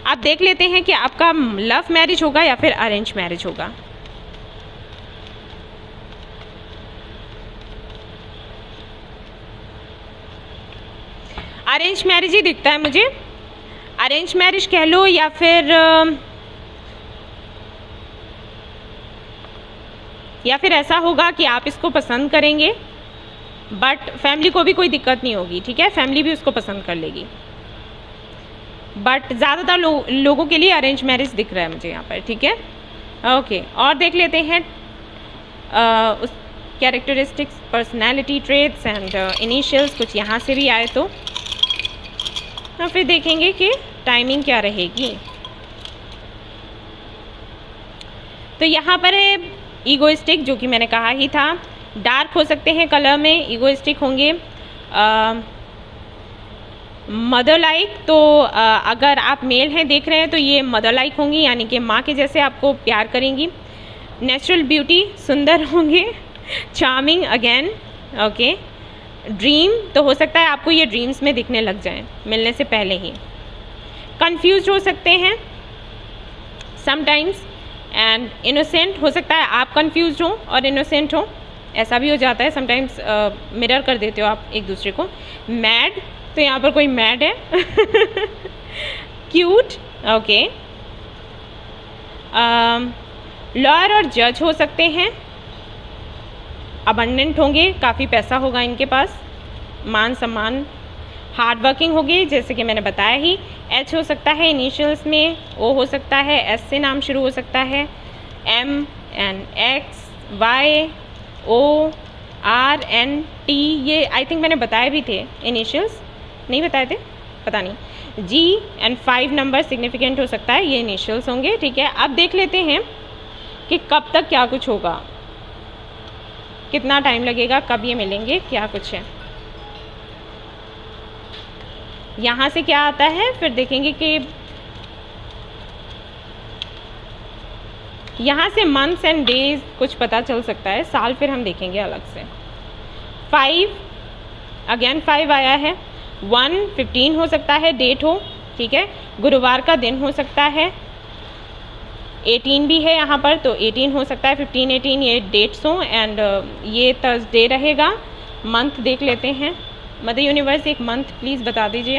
आप देख लेते हैं कि आपका लव मैरिज होगा या फिर अरेंज मैरिज होगा। अरेंज मैरिज ही दिखता है मुझे, अरेंज मैरिज कह लो, या फिर ऐसा होगा कि आप इसको पसंद करेंगे बट फैमिली को भी कोई दिक्कत नहीं होगी, ठीक है, फैमिली भी उसको पसंद कर लेगी। बट ज़्यादातर लोगों के लिए अरेंज मैरिज दिख रहा है मुझे यहाँ पर, ठीक है। ओके, और देख लेते हैं उस characteristics, personality traits and initials, कुछ यहाँ से भी आए तो फिर देखेंगे कि टाइमिंग क्या रहेगी। तो यहाँ पर है ईगोइस्टिक, जो कि मैंने कहा ही था, डार्क हो सकते हैं कलर में, ईगोइस्टिक होंगे। मदर लाइक, तो अगर आप मेल हैं देख रहे हैं तो ये मदर लाइक होंगी, यानी कि माँ के जैसे आपको प्यार करेंगी। नेचुरल ब्यूटी, सुंदर होंगे। Charming again, okay. ड्रीम, तो हो सकता है आपको ये ड्रीम्स में दिखने लग जाएं मिलने से पहले ही। कंफ्यूज हो सकते हैं समटाइम्स, एंड इनोसेंट, हो सकता है आप कंफ्यूज हो और इनोसेंट हो, ऐसा भी हो जाता है समटाइम्स, मिरर कर देते हो आप एक दूसरे को। मैड, तो यहाँ पर कोई मैड है। Cute, okay. लॉयर और जज हो सकते हैं। अबंडेंट होंगे, काफ़ी पैसा होगा इनके पास, मान सम्मान। हार्ड वर्किंग होगी, जैसे कि मैंने बताया ही। एच हो सकता है इनिशियल्स में, ओ हो सकता है, एस से नाम शुरू हो सकता है, M N X, Y, O, R N T, ये आई थिंक मैंने बताए भी थे, इनिशियल्स नहीं बताए थे, पता नहीं। जी एंड 5 नंबर सिग्निफिकेंट हो सकता है, ये इनिशियल्स होंगे, ठीक है। अब देख लेते हैं कि कब तक क्या कुछ होगा, कितना टाइम लगेगा, कब ये मिलेंगे, क्या कुछ है। यहाँ से क्या आता है, फिर देखेंगे कि यहाँ से मंथ्स एंड डेज कुछ पता चल सकता है, साल फिर हम देखेंगे अलग से। 5 अगेन 5 आया है। 1 15 हो सकता है, डेट हो, ठीक है, गुरुवार का दिन हो सकता है। 18 भी है यहाँ पर, तो 18 हो सकता है, 15 18 ये डेट्स हों, एंड ये थर्सडे रहेगा। मंथ देख लेते हैं। मदर यूनिवर्स एक मंथ प्लीज़ बता दीजिए।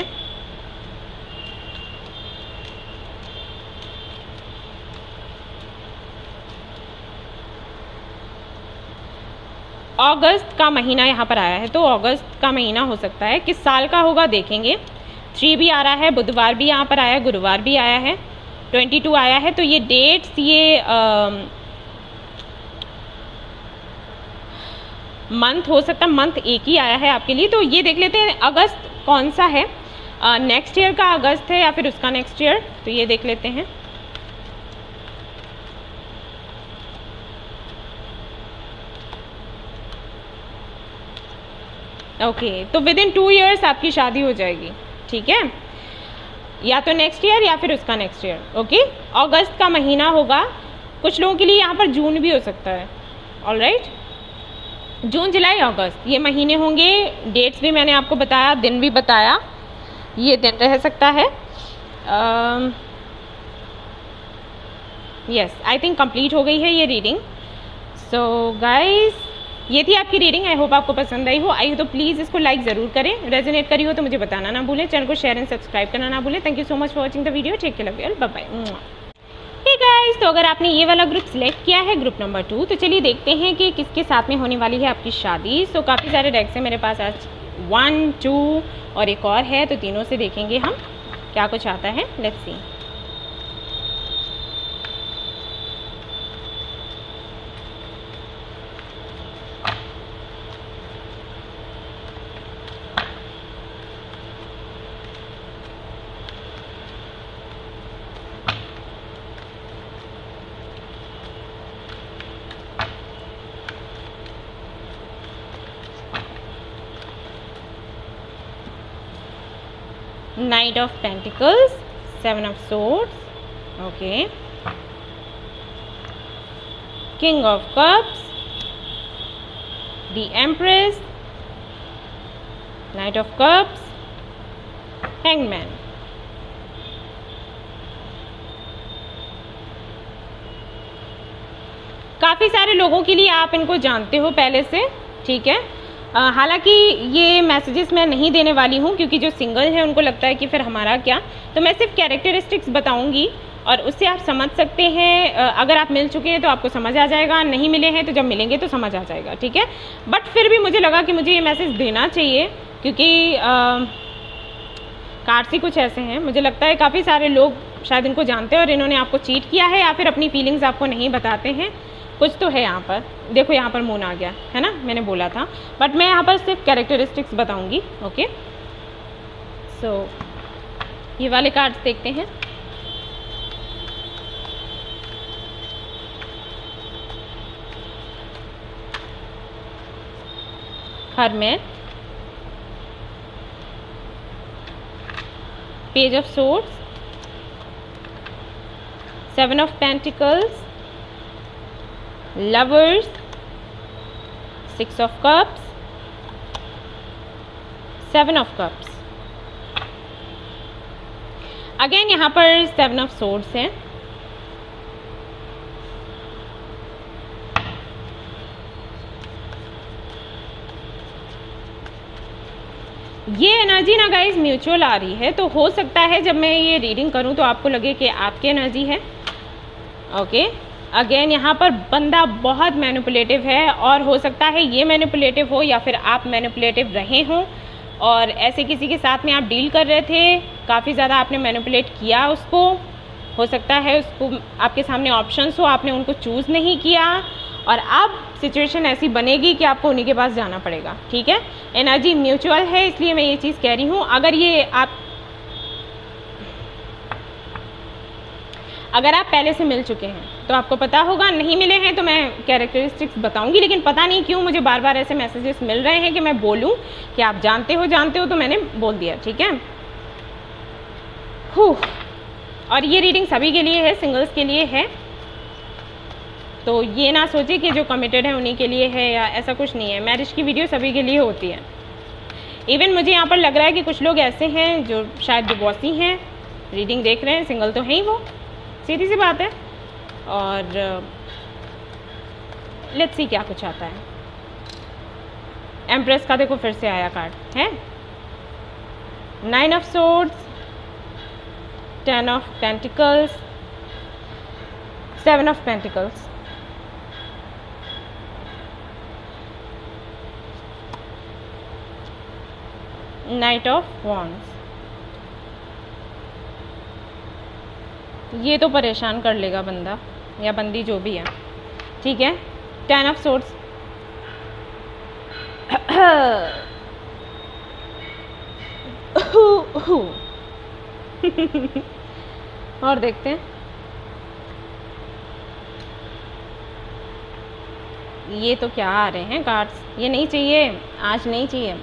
अगस्त का महीना यहाँ पर आया है, तो अगस्त का महीना हो सकता है, किस साल का होगा देखेंगे। 3 भी आ रहा है, बुधवार भी यहाँ पर आया है, गुरुवार भी आया है, 22 आया है, तो ये डेट्स ये मंथ हो सकता है, मंथ एक ही आया है आपके लिए। तो ये देख लेते हैं अगस्त कौन सा है, नेक्स्ट ईयर का अगस्त है या फिर उसका नेक्स्ट ईयर, तो ये देख लेते हैं। ओके, तो विद इन 2 ईयर्स आपकी शादी हो जाएगी, ठीक है। या तो नेक्स्ट ईयर या फिर उसका नेक्स्ट ईयर। ओके, अगस्त का महीना होगा, कुछ लोगों के लिए यहाँ पर जून भी हो सकता है। ऑलराइट, जून जुलाई अगस्त ये महीने होंगे। डेट्स भी मैंने आपको बताया, दिन भी बताया, ये दिन रह सकता है। यस, आई थिंक कंप्लीट हो गई है ये रीडिंग। सो गाइस, ये थी आपकी रीडिंग। आई होप आपको पसंद आई हो तो प्लीज़ इसको लाइक ज़रूर करें। रेजोनेट करी हो तो मुझे बताना ना भूलें। चैनल को शेयर एंड सब्सक्राइब करना ना भूलें। Thank you so much for watching the video. Take care, love you all, bye bye. Hey guys, तो अगर आपने ये वाला ग्रुप सिलेक्ट किया है, ग्रुप नंबर 2, तो चलिए देखते हैं कि किसके साथ में होने वाली है आपकी शादी। सो काफ़ी सारे डेक्स हैं मेरे पास आज, 1 2 और एक और है, तो तीनों से देखेंगे हम क्या कुछ आता है। Let's see. Knight of Pentacles, 7 of Swords, okay, King of Cups, the Empress, Knight of Cups, Hangman। काफ़ी सारे लोगों के लिए आप इनको जानते हो पहले से, ठीक है। हालांकि ये मैसेजेस मैं नहीं देने वाली हूँ क्योंकि जो सिंगल है उनको लगता है कि फिर हमारा क्या, तो मैं सिर्फ कैरेक्टरिस्टिक्स बताऊँगी और उससे आप समझ सकते हैं। अगर आप मिल चुके हैं तो आपको समझ आ जाएगा, नहीं मिले हैं तो जब मिलेंगे तो समझ आ जाएगा, ठीक है। बट फिर भी मुझे लगा कि मुझे ये मैसेज देना चाहिए क्योंकि कार्ड्स ही कुछ ऐसे हैं, मुझे लगता है काफ़ी सारे लोग शायद इनको जानते हैं और इन्होंने आपको चीट किया है या फिर अपनी फीलिंग्स आपको नहीं बताते हैं। कुछ तो है यहाँ पर, देखो यहाँ पर मून आ गया है ना, मैंने बोला था। बट मैं यहाँ पर सिर्फ कैरेक्टरिस्टिक्स बताऊंगी। ओके, सो ये वाले कार्ड्स देखते हैं। Hermit, page of swords, 7 of pentacles, Lovers, 6 of Cups, 7 of Cups। Again यहाँ पर 7 of Swords है। ये एनर्जी ना गाइज म्यूचुअल आ रही है, तो हो सकता है जब मैं ये रीडिंग करूँ तो आपको लगे कि आपकी एनर्जी है। ओके, अगेन यहाँ पर बंदा बहुत मैनिपुलेटिव है और हो सकता है ये मैनिपुलेटिव हो या फिर आप मैनिपुलेटिव रहे हों और ऐसे किसी के साथ में आप डील कर रहे थे, काफ़ी ज़्यादा आपने मैनिपुलेट किया उसको। हो सकता है उसको आपके सामने ऑप्शंस हो, आपने उनको चूज़ नहीं किया और अब सिचुएशन ऐसी बनेगी कि आपको उन्हीं के पास जाना पड़ेगा, ठीक है। एनर्जी म्यूचुअल है, इसलिए मैं ये चीज़ कह रही हूँ। अगर आप पहले से मिल चुके हैं तो आपको पता होगा, नहीं मिले हैं तो मैं कैरेक्टरिस्टिक्स बताऊंगी, लेकिन पता नहीं क्यों मुझे बार बार ऐसे मैसेजेस मिल रहे हैं कि मैं बोलूं कि आप जानते हो तो मैंने बोल दिया, ठीक है। और ये रीडिंग सभी के लिए है, सिंगल्स के लिए है, तो ये ना सोचे कि जो कमिटेड है उन्हीं के लिए है या ऐसा कुछ नहीं है। मैरिज की वीडियो सभी के लिए होती है। इवन मुझे यहाँ पर लग रहा है कि कुछ लोग ऐसे हैं जो शायद डिवोर्सी हैं, रीडिंग देख रहे हैं, सिंगल तो है ही, वो सीधी सी बात है। और लेट्स सी क्या कुछ आता है। एम्प्रेस का देखो फिर से आया कार्ड है, 9 of swords, 10 of pentacles, 7 of pentacles. Night of wands. ये तो परेशान कर लेगा बंदा या बंदी जो भी है, ठीक है। 10 ऑफ सोर्ड्स, और देखते हैं ये तो क्या आ रहे हैं कार्ड्स। ये नहीं चाहिए, आज नहीं चाहिए।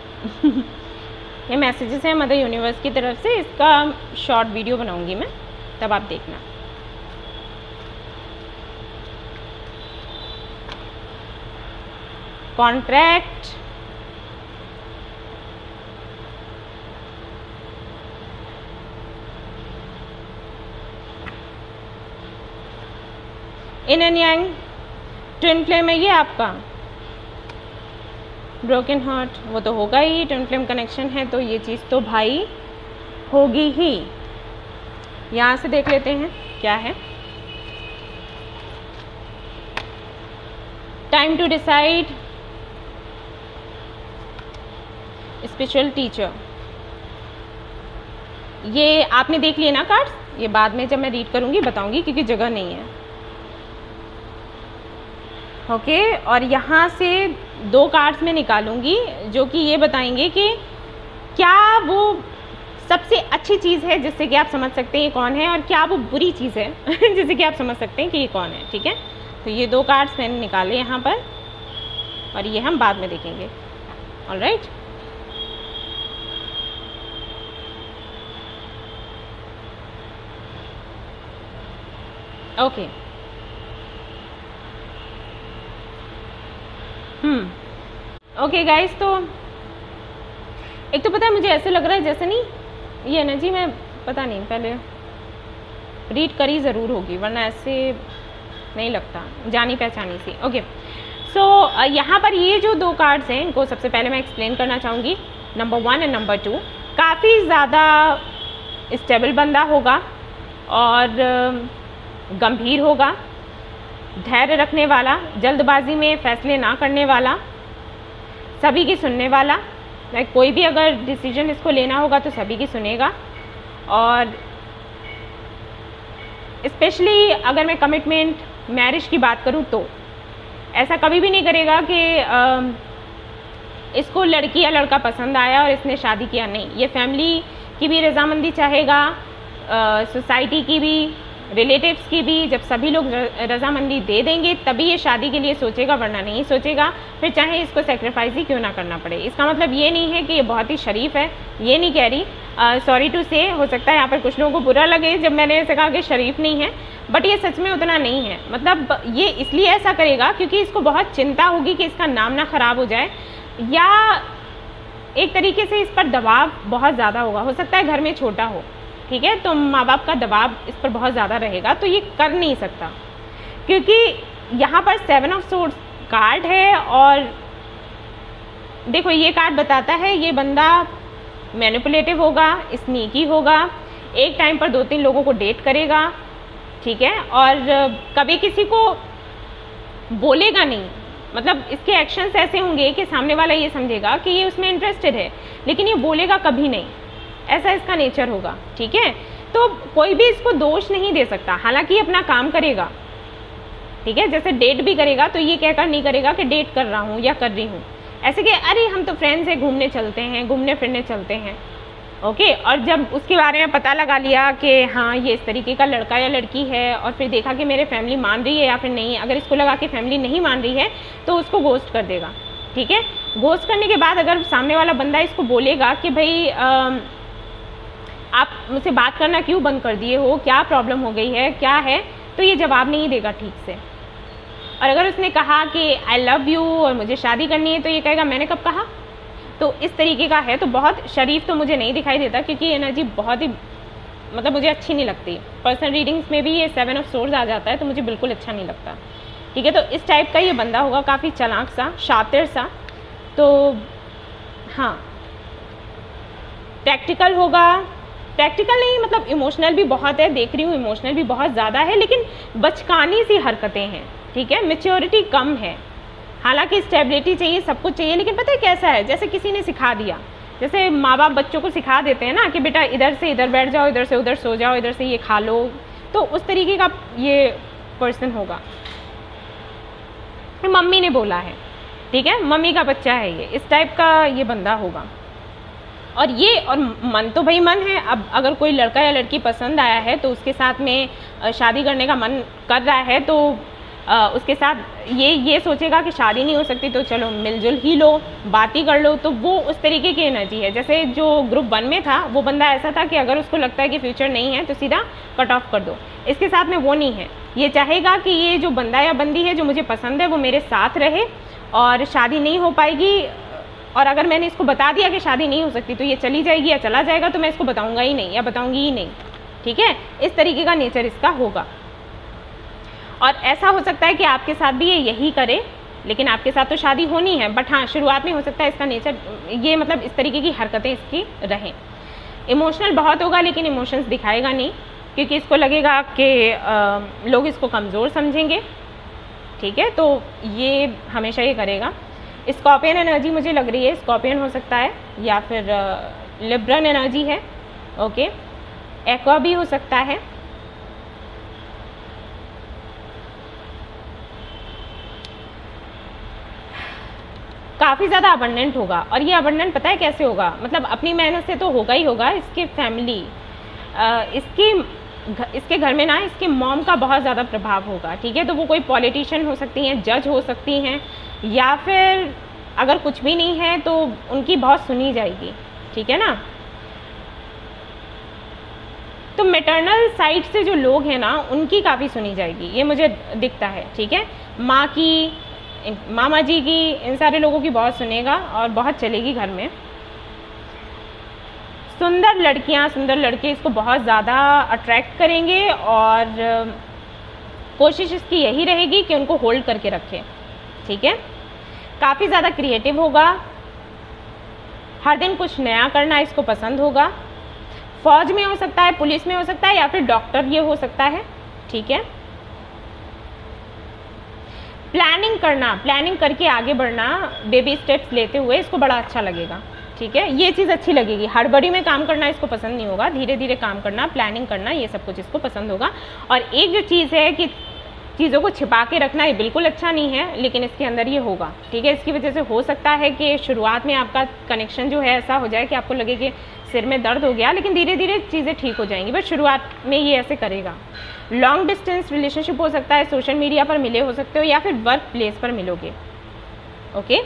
ये मैसेजेस हैं मदर यूनिवर्स की तरफ से। इसका शॉर्ट वीडियो बनाऊंगी मैं, तब आप देखना। Contract, in and yang, twin flame है ये आपका। ब्रोकन हार्ट वो तो होगा ही, ट्विन फ्लेम कनेक्शन है तो ये चीज़ तो भाई होगी ही। यहाँ से देख लेते हैं क्या है। Time to decide, spiritual teacher. ये आपने देख लिए ना कार्ड्स, ये बाद में जब मैं रीड करूँगी बताऊँगी क्योंकि जगह नहीं है। ओके और यहाँ से 2 कार्ड्स मैं निकालूंगी जो कि ये बताएंगे कि क्या वो सबसे अच्छी चीज़ है जिससे कि आप समझ सकते हैं ये कौन है, और क्या वो बुरी चीज़ है जिससे कि आप समझ सकते हैं कि ये कौन है। ठीक है, तो ये 2 कार्ड्स मैंने निकाले यहाँ पर और ये हम बाद में देखेंगे। Alright, okay. ओके गाइस, तो एक तो पता है मुझे ऐसे लग रहा है जैसे नहीं ये एनर्जी मैं पता नहीं पहले रीड करी ज़रूर होगी, वरना ऐसे नहीं लगता, जानी पहचानी सी। ओके सो यहाँ पर ये जो 2 कार्ड्स हैं इनको सबसे पहले मैं एक्सप्लेन करना चाहूँगी। नंबर 1 एंड नंबर 2 काफ़ी ज़्यादा स्टेबल बंदा होगा और गंभीर होगा, धैर्य रखने वाला, जल्दबाजी में फैसले ना करने वाला, सभी की सुनने वाला। लाइक कोई भी अगर डिसीजन इसको लेना होगा तो सभी की सुनेगा। और स्पेशली अगर मैं कमिटमेंट मैरिज की बात करूँ तो ऐसा कभी भी नहीं करेगा कि इसको लड़की या लड़का पसंद आया और इसने शादी किया, नहीं। ये फैमिली की भी रजामंदी चाहेगा, सोसाइटी की भी, रिलेटिव्स की भी। जब सभी लोग रजामंदी दे देंगे तभी ये शादी के लिए सोचेगा, वरना नहीं सोचेगा, फिर चाहे इसको सेक्रीफाइस ही क्यों ना करना पड़े। इसका मतलब ये नहीं है कि ये बहुत ही शरीफ है, ये नहीं कह रही। सॉरी टू से, हो सकता है यहाँ पर कुछ लोगों को बुरा लगे जब मैंने ऐसे कहा कि शरीफ नहीं है, बट ये सच में उतना नहीं है। मतलब ये इसलिए ऐसा करेगा क्योंकि इसको बहुत चिंता होगी कि इसका नाम ना ख़राब हो जाए, या एक तरीके से इस पर दबाव बहुत ज़्यादा होगा। हो सकता है घर में छोटा हो, ठीक है, तो माँ बाप का दबाव इस पर बहुत ज़्यादा रहेगा, तो ये कर नहीं सकता। क्योंकि यहाँ पर 7 ऑफ सोर्ड्स कार्ड है और देखो ये कार्ड बताता है ये बंदा मैनिपुलेटिव होगा, स्नीकी होगा, एक टाइम पर 2-3 लोगों को डेट करेगा, ठीक है, और कभी किसी को बोलेगा नहीं। मतलब इसके एक्शंस ऐसे होंगे कि सामने वाला ये समझेगा कि ये उसमें इंटरेस्टेड है, लेकिन ये बोलेगा कभी नहीं, ऐसा इसका नेचर होगा। ठीक है, तो कोई भी इसको दोष नहीं दे सकता। हालांकि ये अपना काम करेगा, ठीक है, जैसे डेट भी करेगा तो ये कहकर नहीं करेगा कि डेट कर रहा हूँ या कर रही हूँ, ऐसे कि अरे हम तो फ्रेंड्स हैं, घूमने चलते हैं, घूमने फिरने चलते हैं। ओके, और जब उसके बारे में पता लगा लिया कि हाँ ये इस तरीके का लड़का या लड़की है, और फिर देखा कि मेरे फैमिली मान रही है या फिर नहीं, अगर इसको लगा कि फैमिली नहीं मान रही है तो उसको गोस्ट कर देगा। ठीक है, गोस्ट करने के बाद अगर सामने वाला बंदा इसको बोलेगा कि भाई आप मुझसे बात करना क्यों बंद कर दिए हो, क्या प्रॉब्लम हो गई है, क्या है, तो ये जवाब नहीं देगा ठीक से। और अगर उसने कहा कि आई लव यू और मुझे शादी करनी है, तो ये कहेगा मैंने कब कहा। तो इस तरीके का है, तो बहुत शरीफ तो मुझे नहीं दिखाई देता, क्योंकि एनर्जी बहुत ही मतलब मुझे अच्छी नहीं लगती। पर्सनल रीडिंग्स में भी ये 7 ऑफ सोर्ड्स आ जाता है तो मुझे बिल्कुल अच्छा नहीं लगता। ठीक है, तो इस टाइप का ये बंदा होगा, काफ़ी चालाक सा, शातिर सा। तो हाँ, प्रैक्टिकल होगा, प्रैक्टिकल नहीं मतलब इमोशनल भी बहुत है, देख रही हूँ इमोशनल भी बहुत ज़्यादा है, लेकिन बचकानी सी हरकतें हैं। ठीक है, मैच्योरिटी कम है। हालांकि स्टेबिलिटी चाहिए, सब कुछ चाहिए, लेकिन पता है कैसा है, जैसे किसी ने सिखा दिया, जैसे माँ बाप बच्चों को सिखा देते हैं ना कि बेटा इधर से इधर बैठ जाओ, इधर से उधर सो जाओ, इधर से ये खा लो, तो उस तरीके का ये पर्सन होगा। मम्मी ने बोला है, ठीक है, मम्मी का बच्चा है ये, इस टाइप का ये बंदा होगा। और ये, और मन तो भाई मन है। अब अगर कोई लड़का या लड़की पसंद आया है तो उसके साथ में शादी करने का मन कर रहा है, तो उसके साथ ये सोचेगा कि शादी नहीं हो सकती तो चलो मिलजुल ही लो, बात ही कर लो, तो वो उस तरीके की एनर्जी है। जैसे जो ग्रुप 1 में था वो बंदा ऐसा था कि अगर उसको लगता है कि फ्यूचर नहीं है तो सीधा कट ऑफ कर दो। इसके साथ में वो नहीं है, ये चाहेगा कि ये जो बंदा या बंदी है जो मुझे पसंद है वो मेरे साथ रहे और शादी नहीं हो पाएगी, और अगर मैंने इसको बता दिया कि शादी नहीं हो सकती तो ये चली जाएगी या चला जाएगा, तो मैं इसको बताऊंगा ही नहीं या बताऊंगी ही नहीं। ठीक है, इस तरीके का नेचर इसका होगा। और ऐसा हो सकता है कि आपके साथ भी ये यही करे, लेकिन आपके साथ तो शादी होनी है, बट हाँ शुरुआत में हो सकता है इसका नेचर ये मतलब इस तरीके की हरकतें इसकी रहें। इमोशनल बहुत होगा लेकिन इमोशंस दिखाएगा नहीं, क्योंकि इसको लगेगा कि लोग इसको कमज़ोर समझेंगे। ठीक है, तो ये हमेशा ये करेगा। स्कॉर्पियन एनर्जी मुझे लग रही है, स्कॉर्पियन हो सकता है या फिर लिब्रन एनर्जी है। ओके, एक्वा भी हो सकता है। काफ़ी ज़्यादा अबंडेंट होगा, और ये अबंडेंट पता है कैसे होगा, मतलब अपनी मेहनत से तो होगा ही होगा। इसके फैमिली इसके घर में ना इसके मॉम का बहुत ज़्यादा प्रभाव होगा। ठीक है, तो वो कोई पॉलिटिशियन हो सकती हैं, जज हो सकती हैं, या फिर अगर कुछ भी नहीं है तो उनकी बहुत सुनी जाएगी। ठीक है ना, तो मैटरनल साइड से जो लोग हैं ना उनकी काफ़ी सुनी जाएगी, ये मुझे दिखता है। ठीक है, माँ की, मामा जी की, इन सारे लोगों की बहुत सुनेगा और बहुत चलेगी घर में। सुंदर लड़कियां, सुंदर लड़के इसको बहुत ज़्यादा अट्रैक्ट करेंगे और कोशिश इसकी यही रहेगी कि उनको होल्ड करके रखें। ठीक है, काफ़ी ज़्यादा क्रिएटिव होगा, हर दिन कुछ नया करना इसको पसंद होगा। फौज में हो सकता है, पुलिस में हो सकता है, या फिर डॉक्टर ये हो सकता है। ठीक है, प्लानिंग करना, प्लानिंग करके आगे बढ़ना, बेबी स्टेप्स लेते हुए इसको बड़ा अच्छा लगेगा। ठीक है, ये चीज़ अच्छी लगेगी। हड़बड़ी में काम करना इसको पसंद नहीं होगा, धीरे धीरे काम करना, प्लानिंग करना, ये सब कुछ इसको पसंद होगा। और एक जो चीज़ है कि चीज़ों को छिपा के रखना, ये बिल्कुल अच्छा नहीं है, लेकिन इसके अंदर ये होगा। ठीक है, इसकी वजह से हो सकता है कि शुरुआत में आपका कनेक्शन जो है ऐसा हो जाए कि आपको लगे कि सिर में दर्द हो गया, लेकिन धीरे धीरे चीज़ें ठीक हो जाएंगी, बट शुरुआत में ये ऐसे करेगा। लॉन्ग डिस्टेंस रिलेशनशिप हो सकता है, सोशल मीडिया पर मिले हो सकते हो, या फिर वर्क प्लेस पर मिलोगे। ओके,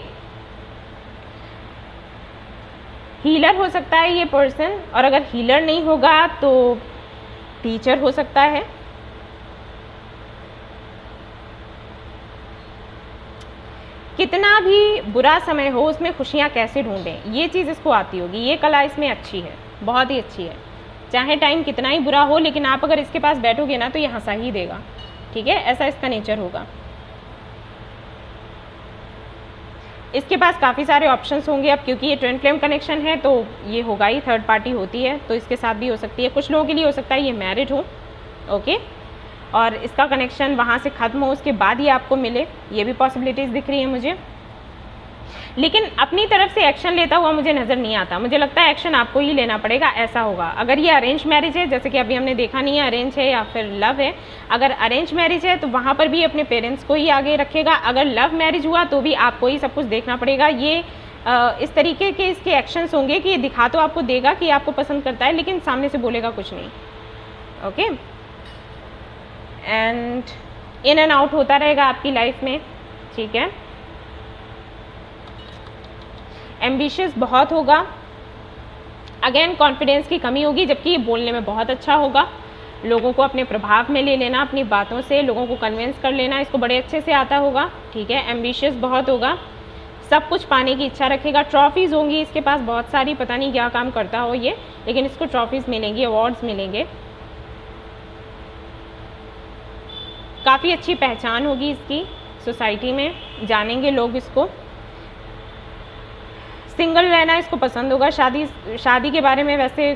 हीलर हो सकता है ये पर्सन, और अगर हीलर नहीं होगा तो टीचर हो सकता है। कितना भी बुरा समय हो उसमें खुशियाँ कैसे ढूंढें, ये चीज़ इसको आती होगी, ये कला इसमें अच्छी है, बहुत ही अच्छी है। चाहे टाइम कितना ही बुरा हो, लेकिन आप अगर इसके पास बैठोगे ना तो ये हंसा ही देगा। ठीक है, ऐसा इसका नेचर होगा। इसके पास काफ़ी सारे ऑप्शंस होंगे अब, क्योंकि ये ट्विन फ्लेम कनेक्शन है तो ये होगा ही, थर्ड पार्टी होती है तो इसके साथ भी हो सकती है। कुछ लोगों के लिए हो सकता है ये मैरिड हो। ओके, और इसका कनेक्शन वहाँ से ख़त्म हो, उसके बाद ये आपको मिले, ये भी पॉसिबिलिटीज़ दिख रही है मुझे। लेकिन अपनी तरफ से एक्शन लेता हुआ मुझे नज़र नहीं आता, मुझे लगता है एक्शन आपको ही लेना पड़ेगा, ऐसा होगा। अगर ये अरेंज मैरिज है, जैसे कि अभी हमने देखा नहीं है अरेंज है या फिर लव है, अगर अरेंज मैरिज है तो वहाँ पर भी अपने पेरेंट्स को ही आगे रखेगा। अगर लव मैरिज हुआ तो भी आपको ही सब कुछ देखना पड़ेगा। ये इस तरीके के इसके एक्शंस होंगे कि ये दिखा तो आपको देगा कि आपको पसंद करता है, लेकिन सामने से बोलेगा कुछ नहीं। Okay, and in and out होता रहेगा आपकी लाइफ में। ठीक है, एम्बिशियस बहुत होगा, अगेन कॉन्फिडेंस की कमी होगी, जबकि ये बोलने में बहुत अच्छा होगा। लोगों को अपने प्रभाव में ले लेना, अपनी बातों से लोगों को कन्विंस कर लेना, इसको बड़े अच्छे से आता होगा। ठीक है, एम्बिशियस बहुत होगा, सब कुछ पाने की इच्छा रखेगा। ट्रॉफीज़ होंगी इसके पास बहुत सारी, पता नहीं क्या काम करता हो ये, लेकिन इसको ट्रॉफीज़ मिलेंगी, अवार्ड्स मिलेंगे। काफ़ी अच्छी पहचान होगी इसकी सोसाइटी में, जानेंगे लोग इसको। सिंगल रहना इसको पसंद होगा। शादी के बारे में वैसे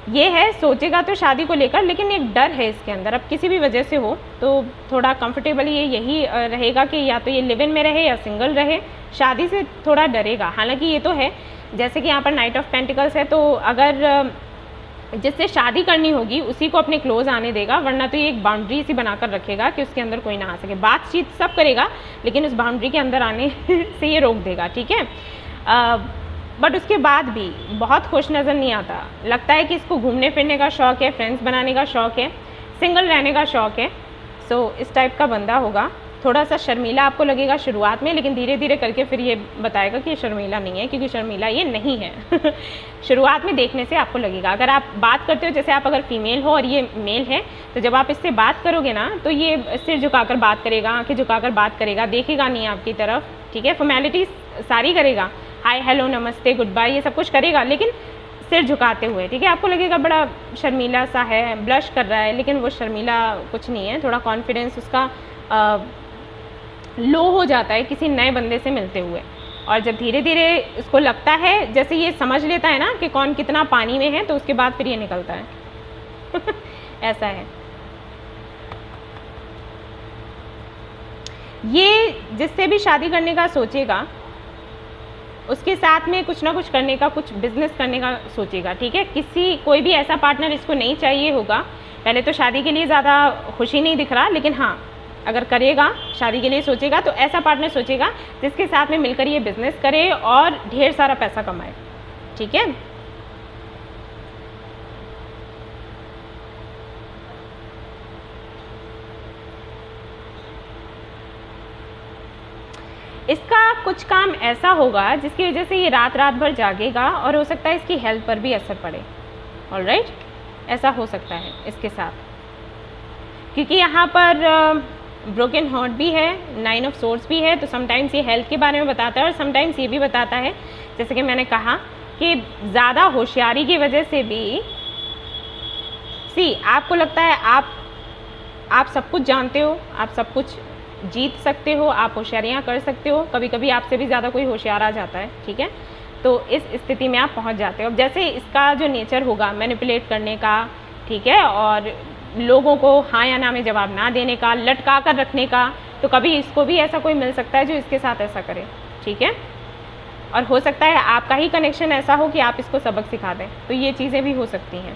ये है, सोचेगा तो शादी को लेकर, लेकिन एक डर है इसके अंदर, अब किसी भी वजह से हो तो थोड़ा कंफर्टेबल ये यही रहेगा कि या तो ये लिव इन में रहे या सिंगल रहे, शादी से थोड़ा डरेगा। हालांकि ये तो है, जैसे कि यहाँ पर नाइट ऑफ पेंटिकल्स है, तो अगर जिससे शादी करनी होगी उसी को अपने क्लोज आने देगा, वरना तो ये एक बाउंड्री सी बनाकर रखेगा कि उसके अंदर कोई ना आ सके। बातचीत सब करेगा लेकिन उस बाउंड्री के अंदर आने से ये रोक देगा। ठीक है, बट उसके बाद भी बहुत खुश नज़र नहीं आता, लगता है कि इसको घूमने फिरने का शौक़ है, फ्रेंड्स बनाने का शौक़ है, सिंगल रहने का शौक़ है। सो इस टाइप का बंदा होगा। थोड़ा सा शर्मीला आपको लगेगा शुरुआत में, लेकिन धीरे धीरे करके फिर ये बताएगा कि ये शर्मीला नहीं है, क्योंकि शर्मीला ये नहीं है। शुरुआत में देखने से आपको लगेगा। अगर आप बात करते हो, जैसे आप अगर फीमेल हो और ये मेल है, तो जब आप इससे बात करोगे ना, तो ये सिर झुकाकर बात करेगा, आंखें झुकाकर बात करेगा, देखेगा नहीं आपकी तरफ, ठीक है। फॉर्मेलिटीज सारी करेगा, हाय हेलो नमस्ते गुड बाय ये सब कुछ करेगा, लेकिन सिर झुकाते हुए, ठीक है। आपको लगेगा बड़ा शर्मीला सा है, ब्लश कर रहा है, लेकिन वो शर्मीला कुछ नहीं है। थोड़ा कॉन्फिडेंस उसका लो हो जाता है किसी नए बंदे से मिलते हुए, और जब धीरे धीरे इसको लगता है, जैसे ये समझ लेता है ना कि कौन कितना पानी में है, तो उसके बाद फिर ये निकलता है। ऐसा है। ये जिससे भी शादी करने का सोचेगा, उसके साथ में कुछ ना कुछ करने का, कुछ बिजनेस करने का सोचेगा, ठीक है। कोई भी ऐसा पार्टनर इसको नहीं चाहिए होगा। पहले तो शादी के लिए ज़्यादा खुशी नहीं दिख रहा, लेकिन हाँ, अगर करेगा, शादी के लिए सोचेगा, तो ऐसा पार्टनर सोचेगा जिसके साथ में मिलकर ये बिजनेस करे और ढेर सारा पैसा कमाए, ठीक है। इसका कुछ काम ऐसा होगा जिसकी वजह से ये रात रात भर जागेगा, और हो सकता है इसकी हेल्थ पर भी असर पड़े। ऑलराइट, ऐसा हो सकता है इसके साथ, क्योंकि यहाँ पर ब्रोकन हार्ट भी है, 9 ऑफ सोर्ड्स भी है, तो समटाइम्स ये हेल्थ के बारे में बताता है, और समटाइम्स ये भी बताता है, जैसे कि मैंने कहा, कि ज़्यादा होशियारी की वजह से भी आपको लगता है आप सब कुछ जानते हो, आप सब कुछ जीत सकते हो, आप होशियारियाँ कर सकते हो। कभी कभी आपसे भी ज़्यादा कोई होशियार आ जाता है, ठीक है। तो इस स्थिति में आप पहुँच जाते हो। अब जैसे इसका जो नेचर होगा मैनिपुलेट करने का, ठीक है, और लोगों को हाँ या ना में जवाब ना देने का, लटका कर रखने का, तो कभी इसको भी ऐसा कोई मिल सकता है जो इसके साथ ऐसा करे, ठीक है। और हो सकता है आपका ही कनेक्शन ऐसा हो कि आप इसको सबक सिखा दें, तो ये चीज़ें भी हो सकती हैं।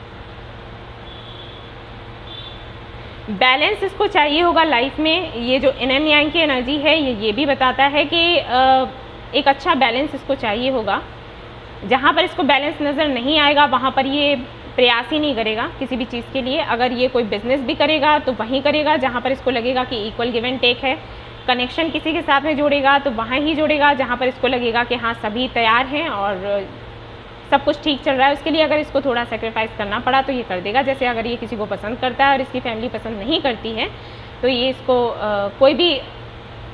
बैलेंस इसको चाहिए होगा लाइफ में। ये जो इनर यांग की एनर्जी है, ये भी बताता है कि एक अच्छा बैलेंस इसको चाहिए होगा। जहाँ पर इसको बैलेंस नज़र नहीं आएगा, वहाँ पर ये प्रयास ही नहीं करेगा किसी भी चीज़ के लिए। अगर ये कोई बिजनेस भी करेगा तो वहीं करेगा जहाँ पर इसको लगेगा कि इक्वल गिव एंड टेक है। कनेक्शन किसी के साथ में जोड़ेगा तो वहाँ ही जोड़ेगा जहाँ पर इसको लगेगा कि हाँ सभी तैयार हैं और सब कुछ ठीक चल रहा है। उसके लिए अगर इसको थोड़ा सेक्रीफाइस करना पड़ा तो ये कर देगा। जैसे अगर ये किसी को पसंद करता है और इसकी फैमिली पसंद नहीं करती है तो ये इसको कोई भी